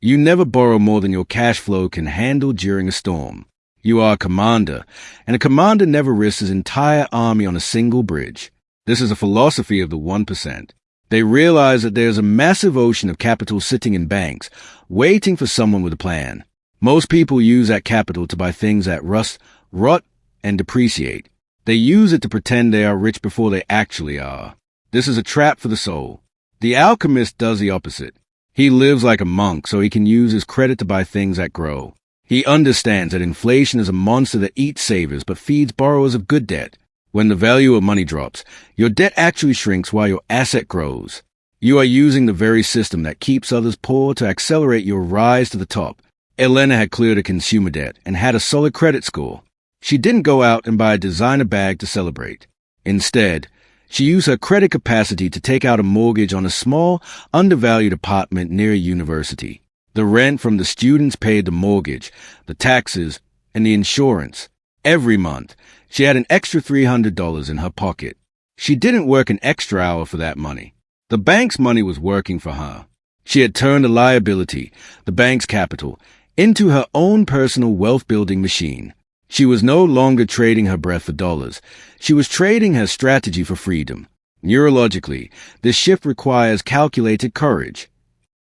You never borrow more than your cash flow can handle during a storm. You are a commander, and a commander never risks his entire army on a single bridge. This is a philosophy of the 1%. They realize that there's a massive ocean of capital sitting in banks, waiting for someone with a plan. Most people use that capital to buy things that rust, rot, and depreciate. They use it to pretend they are rich before they actually are. This is a trap for the soul. The alchemist does the opposite. He lives like a monk so he can use his credit to buy things that grow. He understands that inflation is a monster that eats savers but feeds borrowers of good debt. When the value of money drops, your debt actually shrinks while your asset grows. You are using the very system that keeps others poor to accelerate your rise to the top. Elena had cleared her consumer debt and had a solid credit score. She didn't go out and buy a designer bag to celebrate. Instead, she used her credit capacity to take out a mortgage on a small, undervalued apartment near a university. The rent from the students paid the mortgage, the taxes, and the insurance. Every month, she had an extra $300 in her pocket. She didn't work an extra hour for that money. The bank's money was working for her. She had turned a liability, the bank's capital, into her own personal wealth-building machine. She was no longer trading her breath for dollars. She was trading her strategy for freedom. Neurologically, this shift requires calculated courage.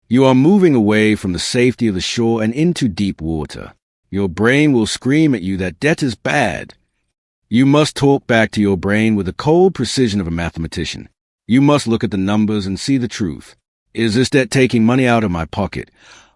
You are moving away from the safety of the shore and into deep water. Your brain will scream at you that debt is bad. You must talk back to your brain with the cold precision of a mathematician. You must look at the numbers and see the truth. Is this debt taking money out of my pocket,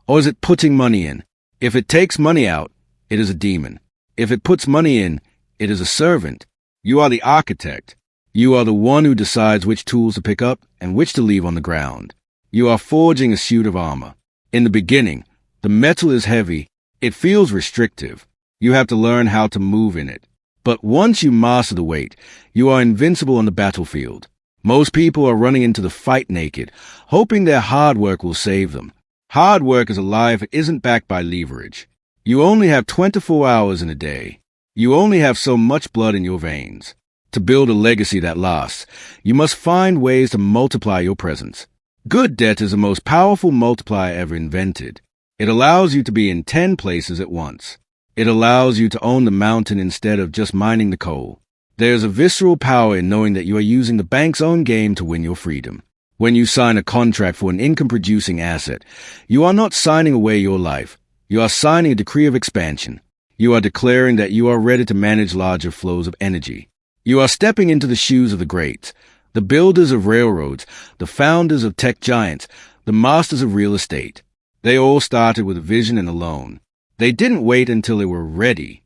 or is it putting money in? If it takes money out, it is a demon. If it puts money in, it is a servant. You are the architect. You are the one who decides which tools to pick up and which to leave on the ground. You are forging a suit of armor. In the beginning, the metal is heavy. It feels restrictive. You have to learn how to move in it. But once you master the weight, you are invincible on the battlefield. Most people are running into the fight naked, hoping their hard work will save them. Hard work is a lie if it isn't backed by leverage. You only have 24 hours in a day. You only have so much blood in your veins. To build a legacy that lasts, you must find ways to multiply your presence. Good debt is the most powerful multiplier ever invented. It allows you to be in 10 places at once. It allows you to own the mountain instead of just mining the coal. There's a visceral power in knowing that you are using the bank's own game to win your freedom. When you sign a contract for an income-producing asset, you are not signing away your life. You are signing a decree of expansion. You are declaring that you are ready to manage larger flows of energy. You are stepping into the shoes of the greats, the builders of railroads, the founders of tech giants, the masters of real estate. They all started with a vision and a loan. They didn't wait until they were ready.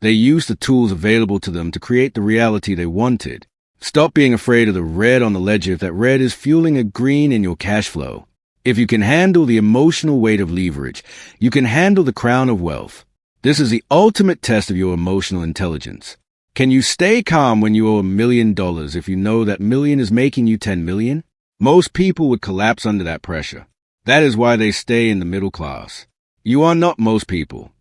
They used the tools available to them to create the reality they wanted. Stop being afraid of the red on the ledger if that red is fueling a green in your cash flow. If you can handle the emotional weight of leverage, you can handle the crown of wealth. This is the ultimate test of your emotional intelligence. Can you stay calm when you owe $1 million if you know that million is making you 10 million? Most people would collapse under that pressure. That is why they stay in the middle class. You are not most people.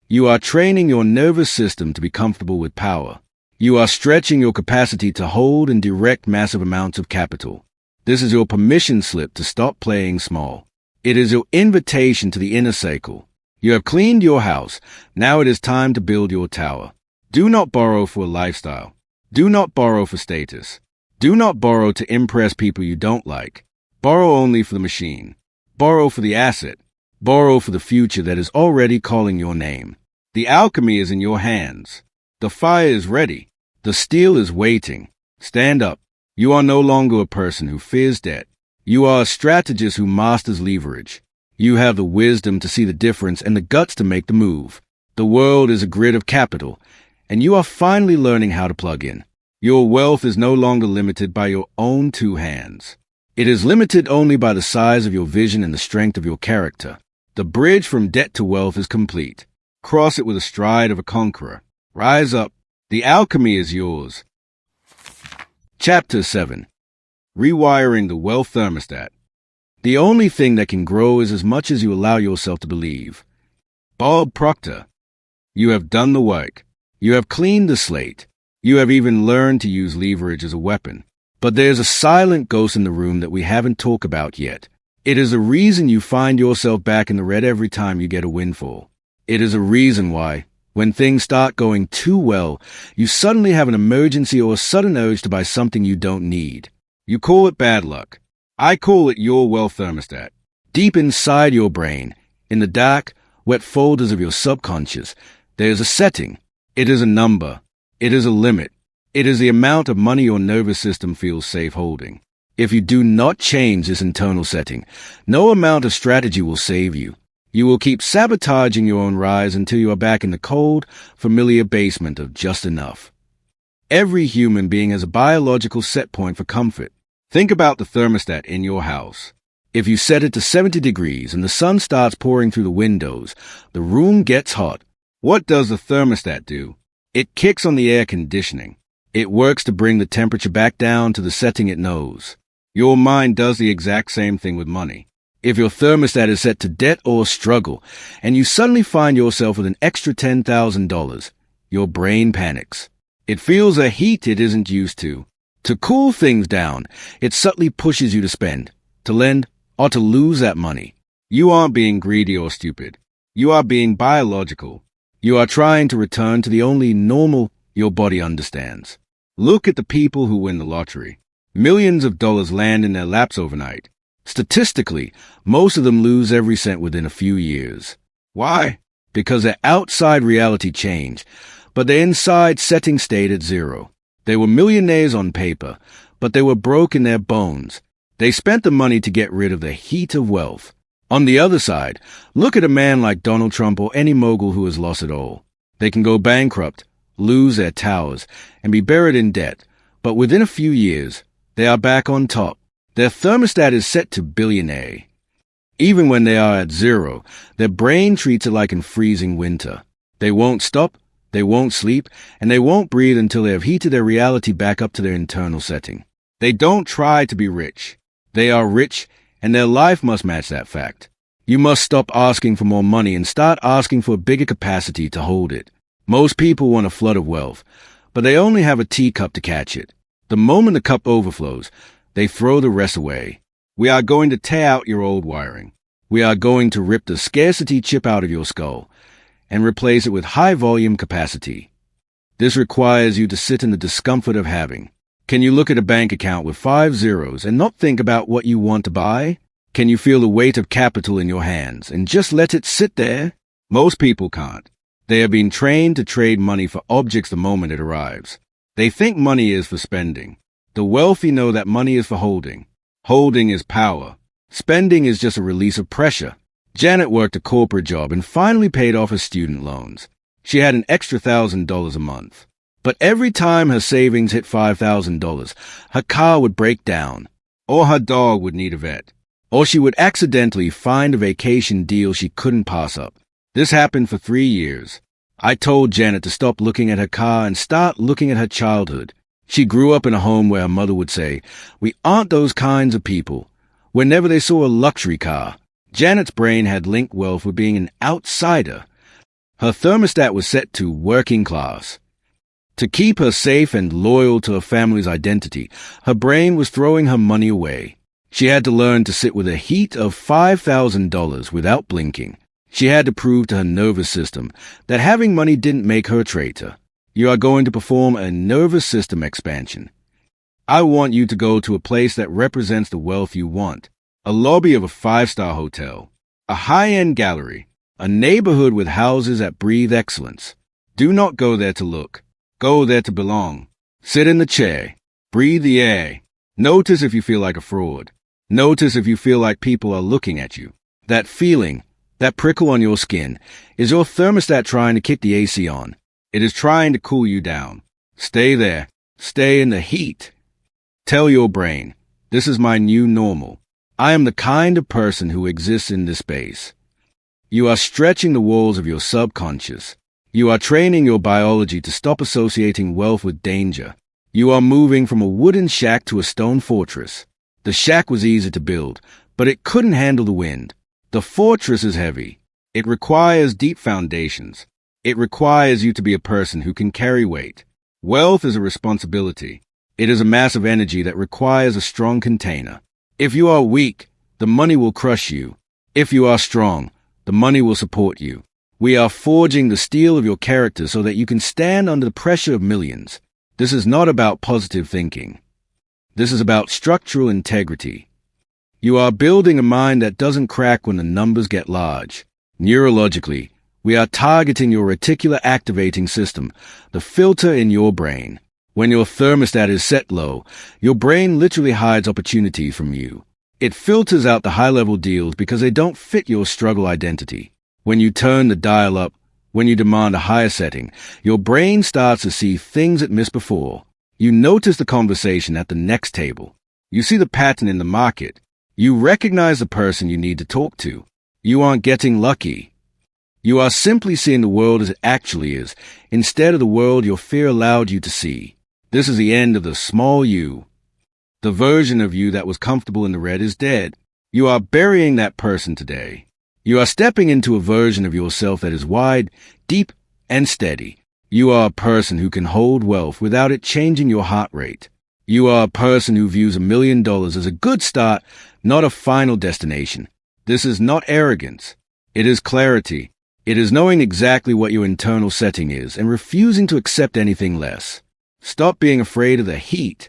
You are training your nervous system to be comfortable with power. You are stretching your capacity to hold and direct massive amounts of capital. This is your permission slip to stop playing small. It is your invitation to the inner cycle. You have cleaned your house. Now it is time to build your tower. Do not borrow for a lifestyle. Do not borrow for status. Do not borrow to impress people you don't like. Borrow only for the machine. Borrow for the asset. Borrow for the future that is already calling your name. The alchemy is in your hands. The fire is ready. The steel is waiting. Stand up. You are no longer a person who fears debt. You are a strategist who masters leverage. You have the wisdom to see the difference and the guts to make the move. The world is a grid of capital, and you are finally learning how to plug in. Your wealth is no longer limited by your own two hands. It is limited only by the size of your vision and the strength of your character. The bridge from debt to wealth is complete. Cross it with the stride of a conqueror. Rise up. The alchemy is yours. Chapter 7. Rewiring the Wealth Thermostat. The only thing that can grow is as much as you allow yourself to believe. Bob Proctor. You have done the work. You have cleaned the slate. You have even learned to use leverage as a weapon. But there's a silent ghost in the room that we haven't talked about yet. It is a reason you find yourself back in the red every time you get a windfall. It is a reason why, when things start going too well, you suddenly have an emergency or a sudden urge to buy something you don't need. You call it bad luck. I call it your wealth thermostat. Deep inside your brain, in the dark, wet folders of your subconscious, there is a setting. It is a number. It is a limit. It is the amount of money your nervous system feels safe holding. If you do not change this internal setting, no amount of strategy will save you. You will keep sabotaging your own rise until you are back in the cold, familiar basement of just enough. Every human being has a biological set point for comfort. Think about the thermostat in your house. If you set it to 70 degrees and the sun starts pouring through the windows, the room gets hot. What does the thermostat do? It kicks on the air conditioning. It works to bring the temperature back down to the setting it knows. Your mind does the exact same thing with money. If your thermostat is set to debt or struggle, and you suddenly find yourself with an extra $10,000, your brain panics. It feels a heat it isn't used to. To cool things down, it subtly pushes you to spend, to lend, or to lose that money. You aren't being greedy or stupid. You are being biological. You are trying to return to the only normal your body understands. Look at the people who win the lottery. Millions of dollars land in their laps overnight. Statistically, most of them lose every cent within a few years. Why? Because their outside reality changed, but their inside setting stayed at zero. They were millionaires on paper, but they were broke in their bones. They spent the money to get rid of the heat of wealth. On the other side, look at a man like Donald Trump or any mogul who has lost it all. They can go bankrupt, lose their towers, and be buried in debt, but within a few years, they are back on top. Their thermostat is set to billionaire. Even when they are at zero, their brain treats it like in freezing winter. They won't stop, they won't sleep, and they won't breathe until they have heated their reality back up to their internal setting. They don't try to be rich. They are rich, and their life must match that fact. You must stop asking for more money and start asking for a bigger capacity to hold it. Most people want a flood of wealth, but they only have a teacup to catch it. The moment the cup overflows, they throw the rest away. We are going to tear out your old wiring. We are going to rip the scarcity chip out of your skull and replace it with high-volume capacity. This requires you to sit in the discomfort of having. Can you look at a bank account with 5 zeros and not think about what you want to buy? Can you feel the weight of capital in your hands and just let it sit there? Most people can't. They have been trained to trade money for objects the moment it arrives. They think money is for spending. The wealthy know that money is for holding. Holding is power. Spending is just a release of pressure. Janet worked a corporate job and finally paid off her student loans. She had an extra $1,000 a month. But every time her savings hit $5,000, her car would break down, or her dog would need a vet, or she would accidentally find a vacation deal she couldn't pass up. This happened for 3 years. I told Janet to stop looking at her car and start looking at her childhood. She grew up in a home where her mother would say, "We aren't those kinds of people," whenever they saw a luxury car. Janet's brain had linked wealth with being an outsider. Her thermostat was set to working class. To keep her safe and loyal to her family's identity, her brain was throwing her money away. She had to learn to sit with a heat of $5,000 without blinking. She had to prove to her nervous system that having money didn't make her a traitor. You are going to perform a nervous system expansion. I want you to go to a place that represents the wealth you want. A lobby of a 5-star hotel. A high-end gallery. A neighborhood with houses that breathe excellence. Do not go there to look. Go there to belong. Sit in the chair. Breathe the air. Notice if you feel like a fraud. Notice if you feel like people are looking at you. That feeling, that prickle on your skin, is your thermostat trying to kick the AC on. It is trying to cool you down. Stay there. Stay in the heat. Tell your brain, this is my new normal. I am the kind of person who exists in this space. You are stretching the walls of your subconscious. You are training your biology to stop associating wealth with danger. You are moving from a wooden shack to a stone fortress. The shack was easy to build, but it couldn't handle the wind. The fortress is heavy. It requires deep foundations. It requires you to be a person who can carry weight. Wealth is a responsibility. It is a mass of energy that requires a strong container. If you are weak, the money will crush you. If you are strong, the money will support you. We are forging the steel of your character so that you can stand under the pressure of millions. This is not about positive thinking. This is about structural integrity. You are building a mind that doesn't crack when the numbers get large. Neurologically, we are targeting your reticular activating system, the filter in your brain. When your thermostat is set low, your brain literally hides opportunity from you. It filters out the high-level deals because they don't fit your struggle identity. When you turn the dial up, when you demand a higher setting, your brain starts to see things it missed before. You notice the conversation at the next table. You see the pattern in the market. You recognize the person you need to talk to. You aren't getting lucky. You are simply seeing the world as it actually is, instead of the world your fear allowed you to see. This is the end of the small you. The version of you that was comfortable in the red is dead. You are burying that person today. You are stepping into a version of yourself that is wide, deep, and steady. You are a person who can hold wealth without it changing your heart rate. You are a person who views $1 million as a good start, not a final destination. This is not arrogance. It is clarity. It is knowing exactly what your internal setting is and refusing to accept anything less. Stop being afraid of the heat.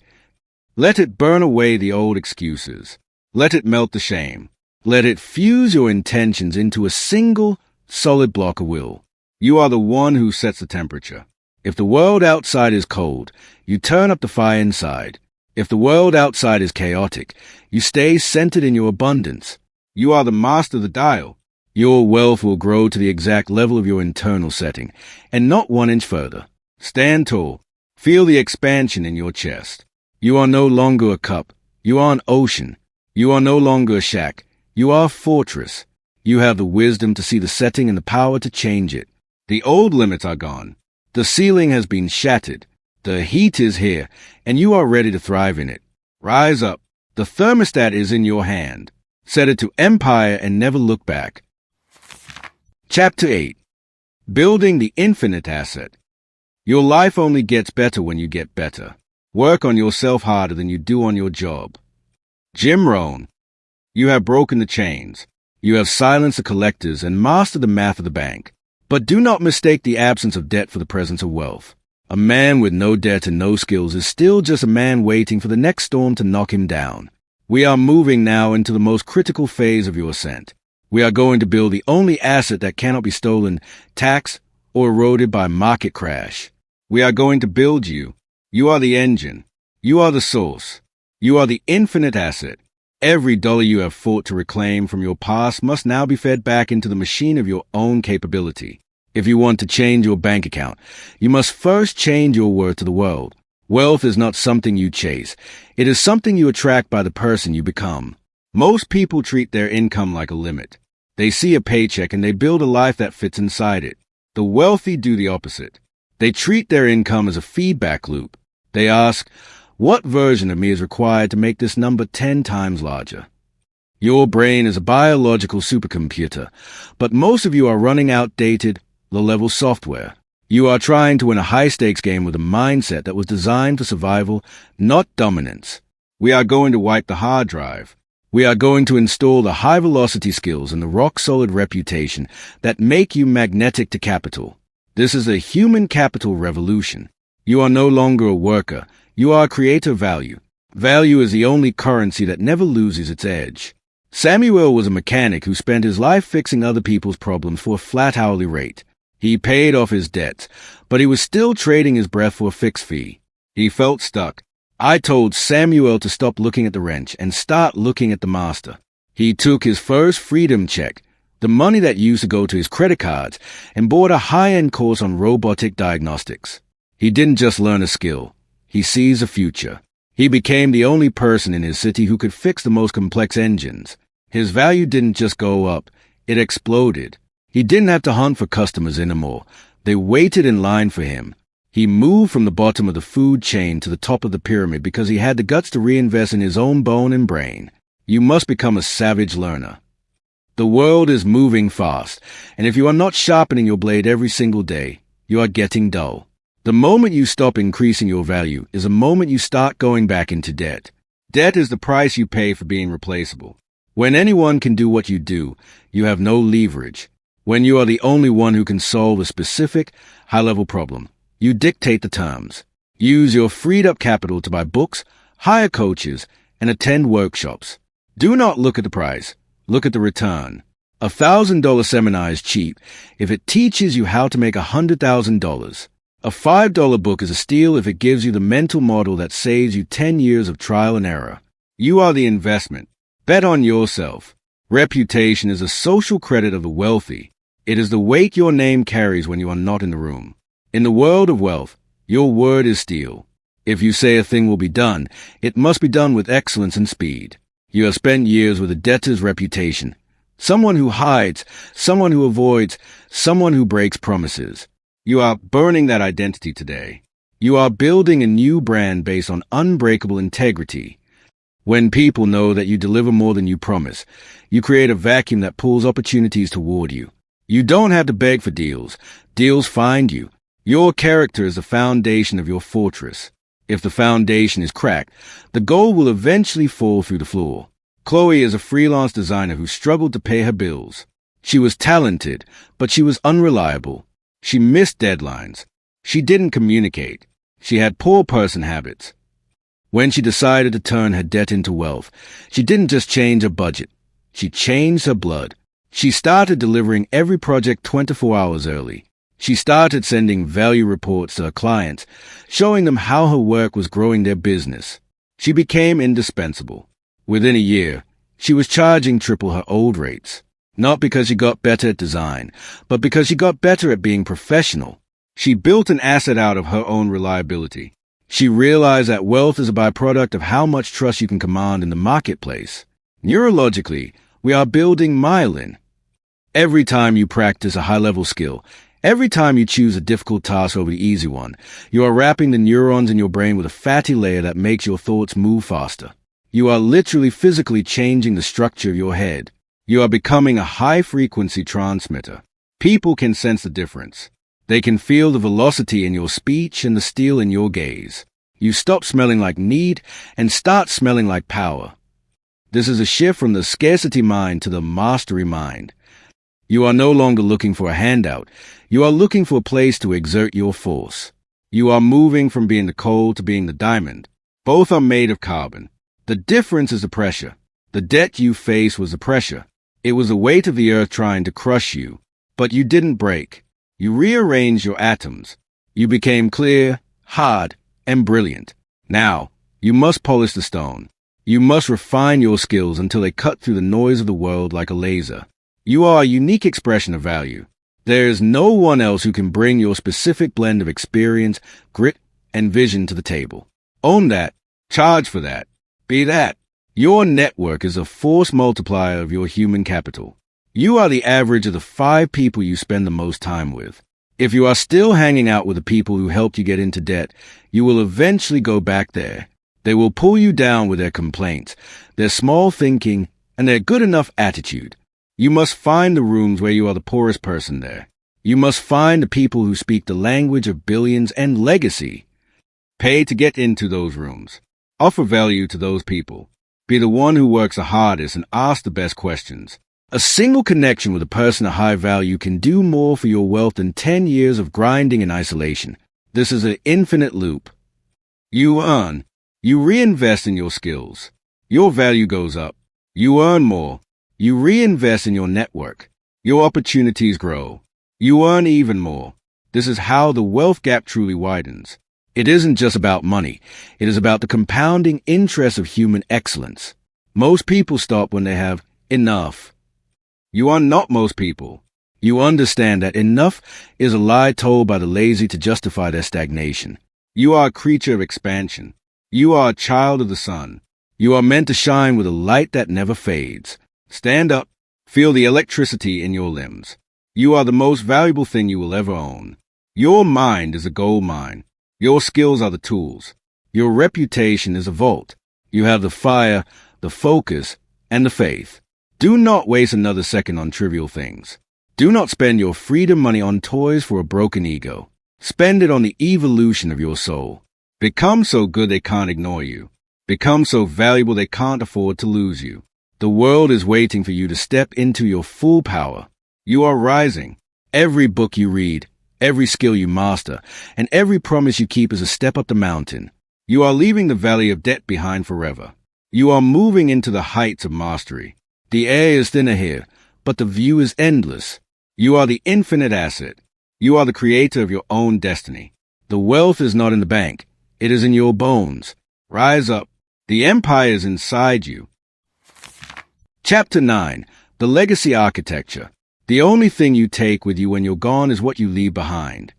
Let it burn away the old excuses. Let it melt the shame. Let it fuse your intentions into a single, solid block of will. You are the one who sets the temperature. If the world outside is cold, you turn up the fire inside. If the world outside is chaotic, you stay centered in your abundance. You are the master of the dial. Your wealth will grow to the exact level of your internal setting, and not 1 inch further. Stand tall. Feel the expansion in your chest. You are no longer a cup. You are an ocean. You are no longer a shack. You are a fortress. You have the wisdom to see the setting and the power to change it. The old limits are gone. The ceiling has been shattered. The heat is here, and you are ready to thrive in it. Rise up. The thermostat is in your hand. Set it to empire and never look back. Chapter 8. Building the Infinite Asset. Your life only gets better when you get better. Work on yourself harder than you do on your job. Jim Rohn. You have broken the chains. You have silenced the collectors and mastered the math of the bank. But do not mistake the absence of debt for the presence of wealth. A man with no debt and no skills is still just a man waiting for the next storm to knock him down. We are moving now into the most critical phase of your ascent. We are going to build the only asset that cannot be stolen, taxed, or eroded by market crash. We are going to build you. You are the engine. You are the source. You are the infinite asset. Every dollar you have fought to reclaim from your past must now be fed back into the machine of your own capability. If you want to change your bank account, you must first change your worth to the world. Wealth is not something you chase. It is something you attract by the person you become. Most people treat their income like a limit. They see a paycheck and they build a life that fits inside it. The wealthy do the opposite. They treat their income as a feedback loop. They ask, what version of me is required to make this number 10 times larger? Your brain is a biological supercomputer, but most of you are running outdated, low-level software. You are trying to win a high-stakes game with a mindset that was designed for survival, not dominance. We are going to wipe the hard drive. We are going to install the high-velocity skills and the rock-solid reputation that make you magnetic to capital. This is a human capital revolution. You are no longer a worker. You are a creator of value. Value is the only currency that never loses its edge. Samuel was a mechanic who spent his life fixing other people's problems for a flat hourly rate. He paid off his debts, but he was still trading his breath for a fixed fee. He felt stuck. I told Samuel to stop looking at the wrench and start looking at the master. He took his first freedom check, the money that used to go to his credit cards, and bought a high-end course on robotic diagnostics. He didn't just learn a skill. He sees a future. He became the only person in his city who could fix the most complex engines. His value didn't just go up, it exploded. He didn't have to hunt for customers anymore. They waited in line for him. He moved from the bottom of the food chain to the top of the pyramid because he had the guts to reinvest in his own bone and brain. You must become a savage learner. The world is moving fast, and if you are not sharpening your blade every single day, you are getting dull. The moment you stop increasing your value is the moment you start going back into debt. Debt is the price you pay for being replaceable. When anyone can do what you do, you have no leverage. When you are the only one who can solve a specific, high-level problem, you dictate the terms. Use your freed-up capital to buy books, hire coaches, and attend workshops. Do not look at the price. Look at the return. A $1,000 seminar is cheap if it teaches you how to make $100,000. A $5 book is a steal if it gives you the mental model that saves you 10 years of trial and error. You are the investment. Bet on yourself. Reputation is a social credit of the wealthy. It is the weight your name carries when you are not in the room. In the world of wealth, your word is steel. If you say a thing will be done, it must be done with excellence and speed. You have spent years with a debtor's reputation. Someone who hides, someone who avoids, someone who breaks promises. You are burning that identity today. You are building a new brand based on unbreakable integrity. When people know that you deliver more than you promise, you create a vacuum that pulls opportunities toward you. You don't have to beg for deals. Deals find you. Your character is the foundation of your fortress. If the foundation is cracked, the gold will eventually fall through the floor. Chloe is a freelance designer who struggled to pay her bills. She was talented, but she was unreliable. She missed deadlines. She didn't communicate. She had poor person habits. When she decided to turn her debt into wealth, she didn't just change her budget. She changed her blood. She started delivering every project 24 hours early. She started sending value reports to her clients, showing them how her work was growing their business. She became indispensable. Within a year, she was charging triple her old rates. Not because she got better at design, but because she got better at being professional. She built an asset out of her own reliability. She realized that wealth is a byproduct of how much trust you can command in the marketplace. Neurologically, we are building myelin. Every time you practice a high-level skill, every time you choose a difficult task over the easy one, you are wrapping the neurons in your brain with a fatty layer that makes your thoughts move faster. You are literally physically changing the structure of your head. You are becoming a high-frequency transmitter. People can sense the difference. They can feel the velocity in your speech and the steel in your gaze. You stop smelling like need and start smelling like power. This is a shift from the scarcity mind to the mastery mind. You are no longer looking for a handout. You are looking for a place to exert your force. You are moving from being the coal to being the diamond. Both are made of carbon. The difference is the pressure. The debt you face was the pressure. It was the weight of the earth trying to crush you. But you didn't break. You rearranged your atoms. You became clear, hard, and brilliant. Now, you must polish the stone. You must refine your skills until they cut through the noise of the world like a laser. You are a unique expression of value. There is no one else who can bring your specific blend of experience, grit, and vision to the table. Own that. Charge for that. Be that. Your network is a force multiplier of your human capital. You are the average of the 5 people you spend the most time with. If you are still hanging out with the people who helped you get into debt, you will eventually go back there. They will pull you down with their complaints, their small thinking, and their good enough attitude. You must find the rooms where you are the poorest person there. You must find the people who speak the language of billions and legacy. Pay to get into those rooms. Offer value to those people. Be the one who works the hardest and ask the best questions. A single connection with a person of high value can do more for your wealth than 10 years of grinding in isolation. This is an infinite loop. You earn. You reinvest in your skills. Your value goes up. You earn more. You reinvest in your network. Your opportunities grow. You earn even more. This is how the wealth gap truly widens. It isn't just about money. It is about the compounding interest of human excellence. Most people stop when they have enough. You are not most people. You understand that enough is a lie told by the lazy to justify their stagnation. You are a creature of expansion. You are a child of the sun. You are meant to shine with a light that never fades. Stand up. Feel the electricity in your limbs. You are the most valuable thing you will ever own. Your mind is a gold mine. Your skills are the tools. Your reputation is a vault. You have the fire, the focus, and the faith. Do not waste another second on trivial things. Do not spend your freedom money on toys for a broken ego. Spend it on the evolution of your soul. Become so good they can't ignore you. Become so valuable they can't afford to lose you. The world is waiting for you to step into your full power. You are rising. Every book you read, every skill you master, and every promise you keep is a step up the mountain. You are leaving the valley of debt behind forever. You are moving into the heights of mastery. The air is thinner here, but the view is endless. You are the infinite asset. You are the creator of your own destiny. The wealth is not in the bank. It is in your bones. Rise up. The empire is inside you. Chapter 9. The Legacy Architecture. The only thing you take with you when you're gone is what you leave behind.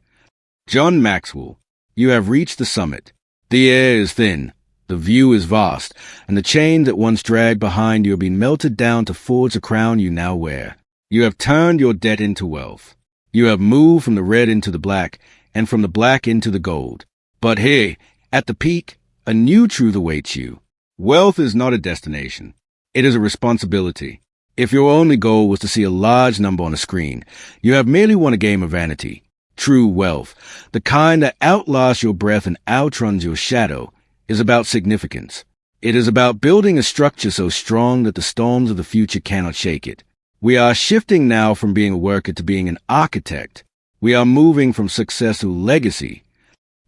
John Maxwell. You have reached the summit. The air is thin. The view is vast, and the chain that once dragged behind you have been melted down to forge the crown you now wear. You have turned your debt into wealth. You have moved from the red into the black, and from the black into the gold. But here, at the peak, a new truth awaits you. Wealth is not a destination. It is a responsibility. If your only goal was to see a large number on a screen, you have merely won a game of vanity. True wealth, the kind that outlasts your breath and outruns your shadow, is about significance. It is about building a structure so strong that the storms of the future cannot shake it. We are shifting now from being a worker to being an architect. We are moving from success to legacy.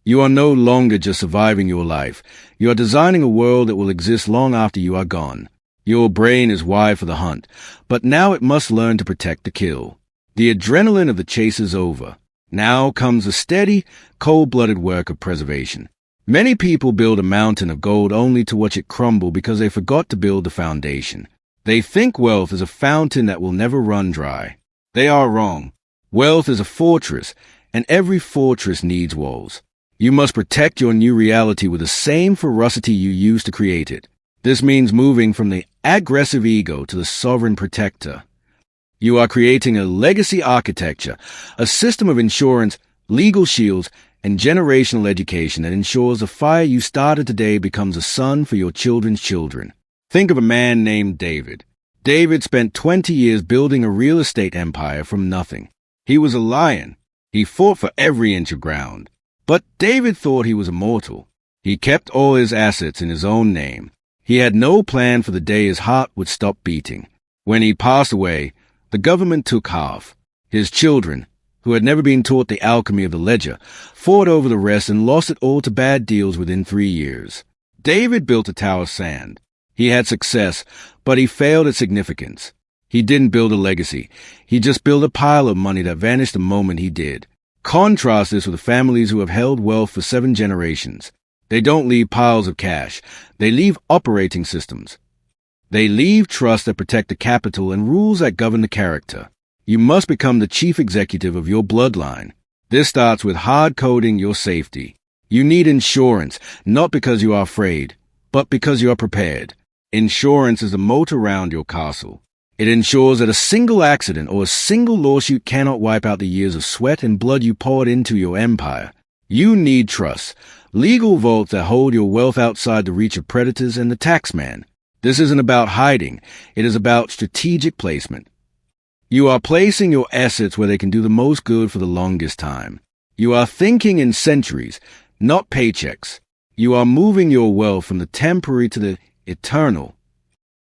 You are no longer just surviving your life. You are designing a world that will exist long after you are gone. Your brain is wired for the hunt, but now it must learn to protect the kill. The adrenaline of the chase is over. Now comes the steady, cold-blooded work of preservation. Many people build a mountain of gold only to watch it crumble because they forgot to build the foundation. They think wealth is a fountain that will never run dry. They are wrong. Wealth is a fortress, and every fortress needs walls. You must protect your new reality with the same ferocity you used to create it. This means moving from the aggressive ego to the sovereign protector. You are creating a legacy architecture, a system of insurance, legal shields, and generational education that ensures the fire you started today becomes a sun for your children's children. Think of a man named David. David spent 20 years building a real estate empire from nothing. He was a lion. He fought for every inch of ground. But David thought he was immortal. He kept all his assets in his own name. He had no plan for the day his heart would stop beating. When he passed away, the government took half. His children, who had never been taught the alchemy of the ledger, fought over the rest and lost it all to bad deals within 3 years. David built a tower of sand. He had success, but he failed at significance. He didn't build a legacy. He just built a pile of money that vanished the moment he did. Contrast this with the families who have held wealth for 7 generations. They don't leave piles of cash. They leave operating systems. They leave trusts that protect the capital and rules that govern the character. You must become the chief executive of your bloodline. This starts with hard-coding your safety. You need insurance, not because you are afraid, but because you are prepared. Insurance is the moat around your castle. It ensures that a single accident or a single lawsuit cannot wipe out the years of sweat and blood you poured into your empire. You need trust, legal vaults that hold your wealth outside the reach of predators and the taxman. This isn't about hiding. It is about strategic placement. You are placing your assets where they can do the most good for the longest time. You are thinking in centuries, not paychecks. You are moving your wealth from the temporary to the eternal.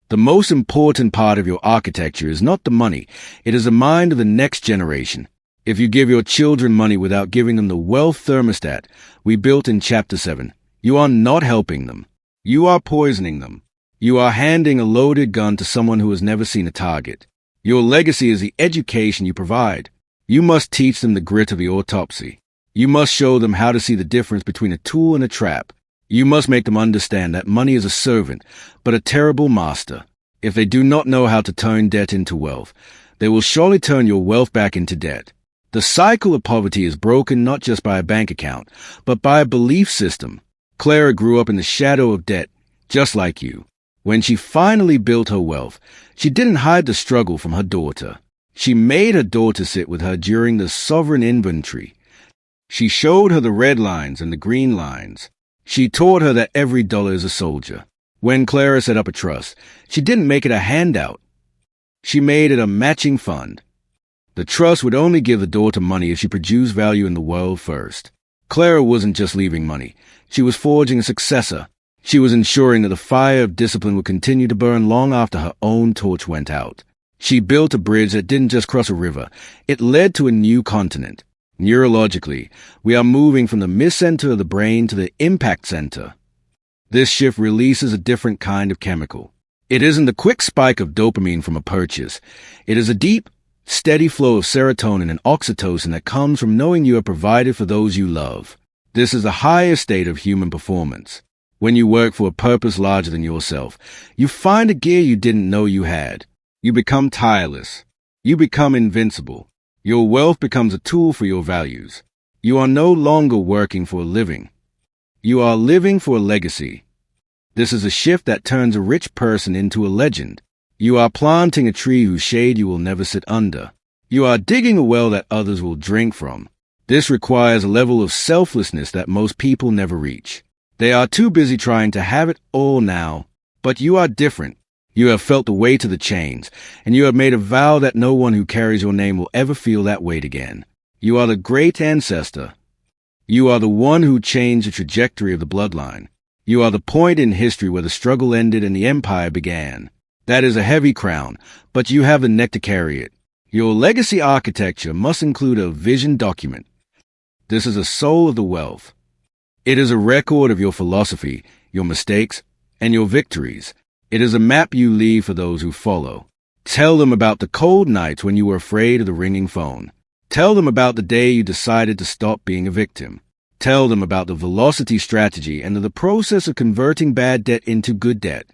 The most important part of your architecture is not the money. It is the mind of the next generation. If you give your children money without giving them the wealth thermostat we built in Chapter 7, you are not helping them. You are poisoning them. You are handing a loaded gun to someone who has never seen a target. Your legacy is the education you provide. You must teach them the grit of the autopsy. You must show them how to see the difference between a tool and a trap. You must make them understand that money is a servant, but a terrible master. If they do not know how to turn debt into wealth, they will surely turn your wealth back into debt. The cycle of poverty is broken not just by a bank account, but by a belief system. Clara grew up in the shadow of debt, just like you. When she finally built her wealth, she didn't hide the struggle from her daughter. She made her daughter sit with her during the sovereign inventory. She showed her the red lines and the green lines. She taught her that every dollar is a soldier. When Clara set up a trust, she didn't make it a handout. She made it a matching fund. The trust would only give the daughter money if she produced value in the world first. Clara wasn't just leaving money. She was forging a successor. She was ensuring that the fire of discipline would continue to burn long after her own torch went out. She built a bridge that didn't just cross a river. It led to a new continent. Neurologically, we are moving from the mid-center of the brain to the impact center. This shift releases a different kind of chemical. It isn't the quick spike of dopamine from a purchase. It is a deep, steady flow of serotonin and oxytocin that comes from knowing you are provided for those you love. This is the highest state of human performance. When you work for a purpose larger than yourself, you find a gear you didn't know you had. You become tireless. You become invincible. Your wealth becomes a tool for your values. You are no longer working for a living. You are living for a legacy. This is a shift that turns a rich person into a legend. You are planting a tree whose shade you will never sit under. You are digging a well that others will drink from. This requires a level of selflessness that most people never reach. They are too busy trying to have it all now. But you are different. You have felt the weight of the chains, and you have made a vow that no one who carries your name will ever feel that weight again. You are the great ancestor. You are the one who changed the trajectory of the bloodline. You are the point in history where the struggle ended and the empire began. That is a heavy crown, but you have the neck to carry it. Your legacy architecture must include a vision document. This is a soul of the wealth. It is a record of your philosophy, your mistakes, and your victories. It is a map you leave for those who follow. Tell them about the cold nights when you were afraid of the ringing phone. Tell them about the day you decided to stop being a victim. Tell them about the velocity strategy and the process of converting bad debt into good debt.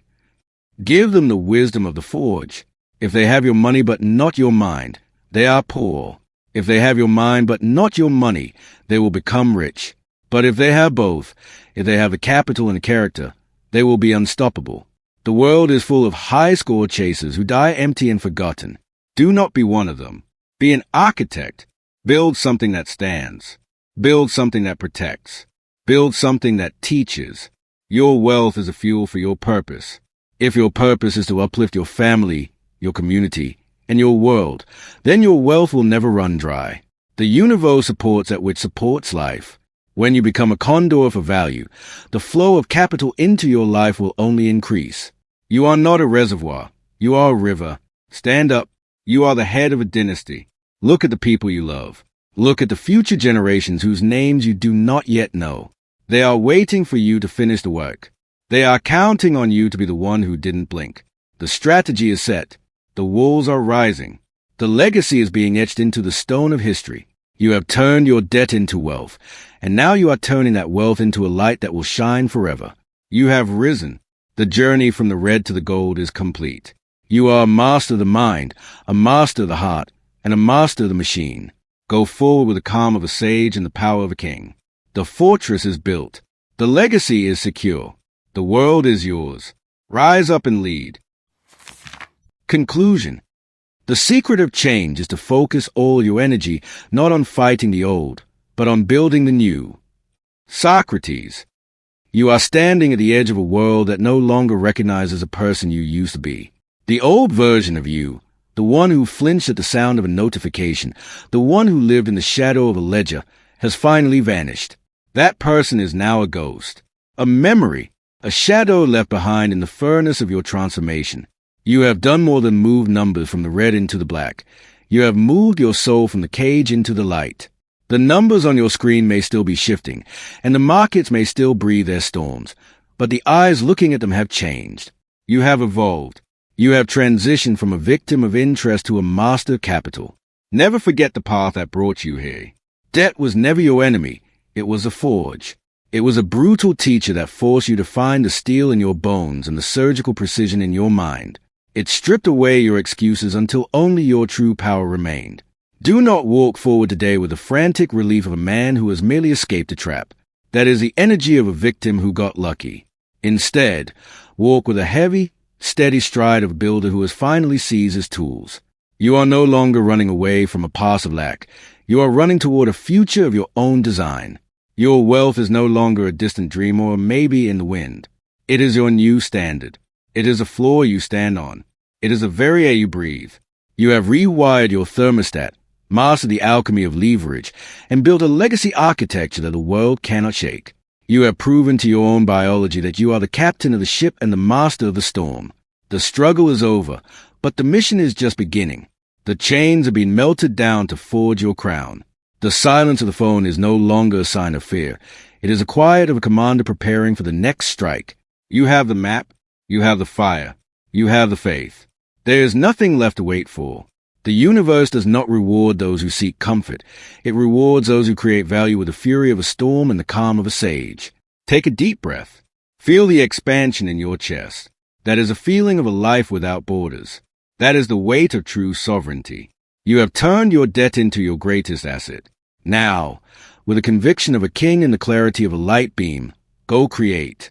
Give them the wisdom of the forge. If they have your money but not your mind, they are poor. If they have your mind but not your money, they will become rich. But if they have both, if they have the capital and the character, they will be unstoppable. The world is full of high-score chasers who die empty and forgotten. Do not be one of them. Be an architect. Build something that stands. Build something that protects. Build something that teaches. Your wealth is a fuel for your purpose. If your purpose is to uplift your family, your community, and your world, then your wealth will never run dry. The universe supports that which supports life. When you become a conduit for value, the flow of capital into your life will only increase. You are not a reservoir. You are a river. Stand up. You are the head of a dynasty. Look at the people you love. Look at the future generations whose names you do not yet know. They are waiting for you to finish the work. They are counting on you to be the one who didn't blink. The strategy is set. The walls are rising. The legacy is being etched into the stone of history. You have turned your debt into wealth, and now you are turning that wealth into a light that will shine forever. You have risen. The journey from the red to the gold is complete. You are a master of the mind, a master of the heart, and a master of the machine. Go forward with the calm of a sage and the power of a king. The fortress is built. The legacy is secure. The world is yours. Rise up and lead. Conclusion. The secret of change is to focus all your energy not on fighting the old, but on building the new. Socrates. You are standing at the edge of a world that no longer recognizes a person you used to be. The old version of you, the one who flinched at the sound of a notification, the one who lived in the shadow of a ledger, has finally vanished. That person is now a ghost, a memory, a shadow left behind in the furnace of your transformation. You have done more than move numbers from the red into the black. You have moved your soul from the cage into the light. The numbers on your screen may still be shifting, and the markets may still breathe their storms, but the eyes looking at them have changed. You have evolved. You have transitioned from a victim of interest to a master of capital. Never forget the path that brought you here. Debt was never your enemy. It was a forge. It was a brutal teacher that forced you to find the steel in your bones and the surgical precision in your mind. It stripped away your excuses until only your true power remained. Do not walk forward today with the frantic relief of a man who has merely escaped a trap. That is the energy of a victim who got lucky. Instead, walk with a heavy, steady stride of a builder who has finally seized his tools. You are no longer running away from a past of lack. You are running toward a future of your own design. Your wealth is no longer a distant dream or maybe in the wind. It is your new standard. It is a floor you stand on. It is the very air you breathe. You have rewired your thermostat, mastered the alchemy of leverage, and built a legacy architecture that the world cannot shake. You have proven to your own biology that you are the captain of the ship and the master of the storm. The struggle is over, but the mission is just beginning. The chains have been melted down to forge your crown. The silence of the phone is no longer a sign of fear. It is the quiet of a commander preparing for the next strike. You have the map. You have the fire. You have the faith. There is nothing left to wait for. The universe does not reward those who seek comfort. It rewards those who create value with the fury of a storm and the calm of a sage. Take a deep breath. Feel the expansion in your chest. That is a feeling of a life without borders. That is the weight of true sovereignty. You have turned your debt into your greatest asset. Now, with the conviction of a king and the clarity of a light beam, go create.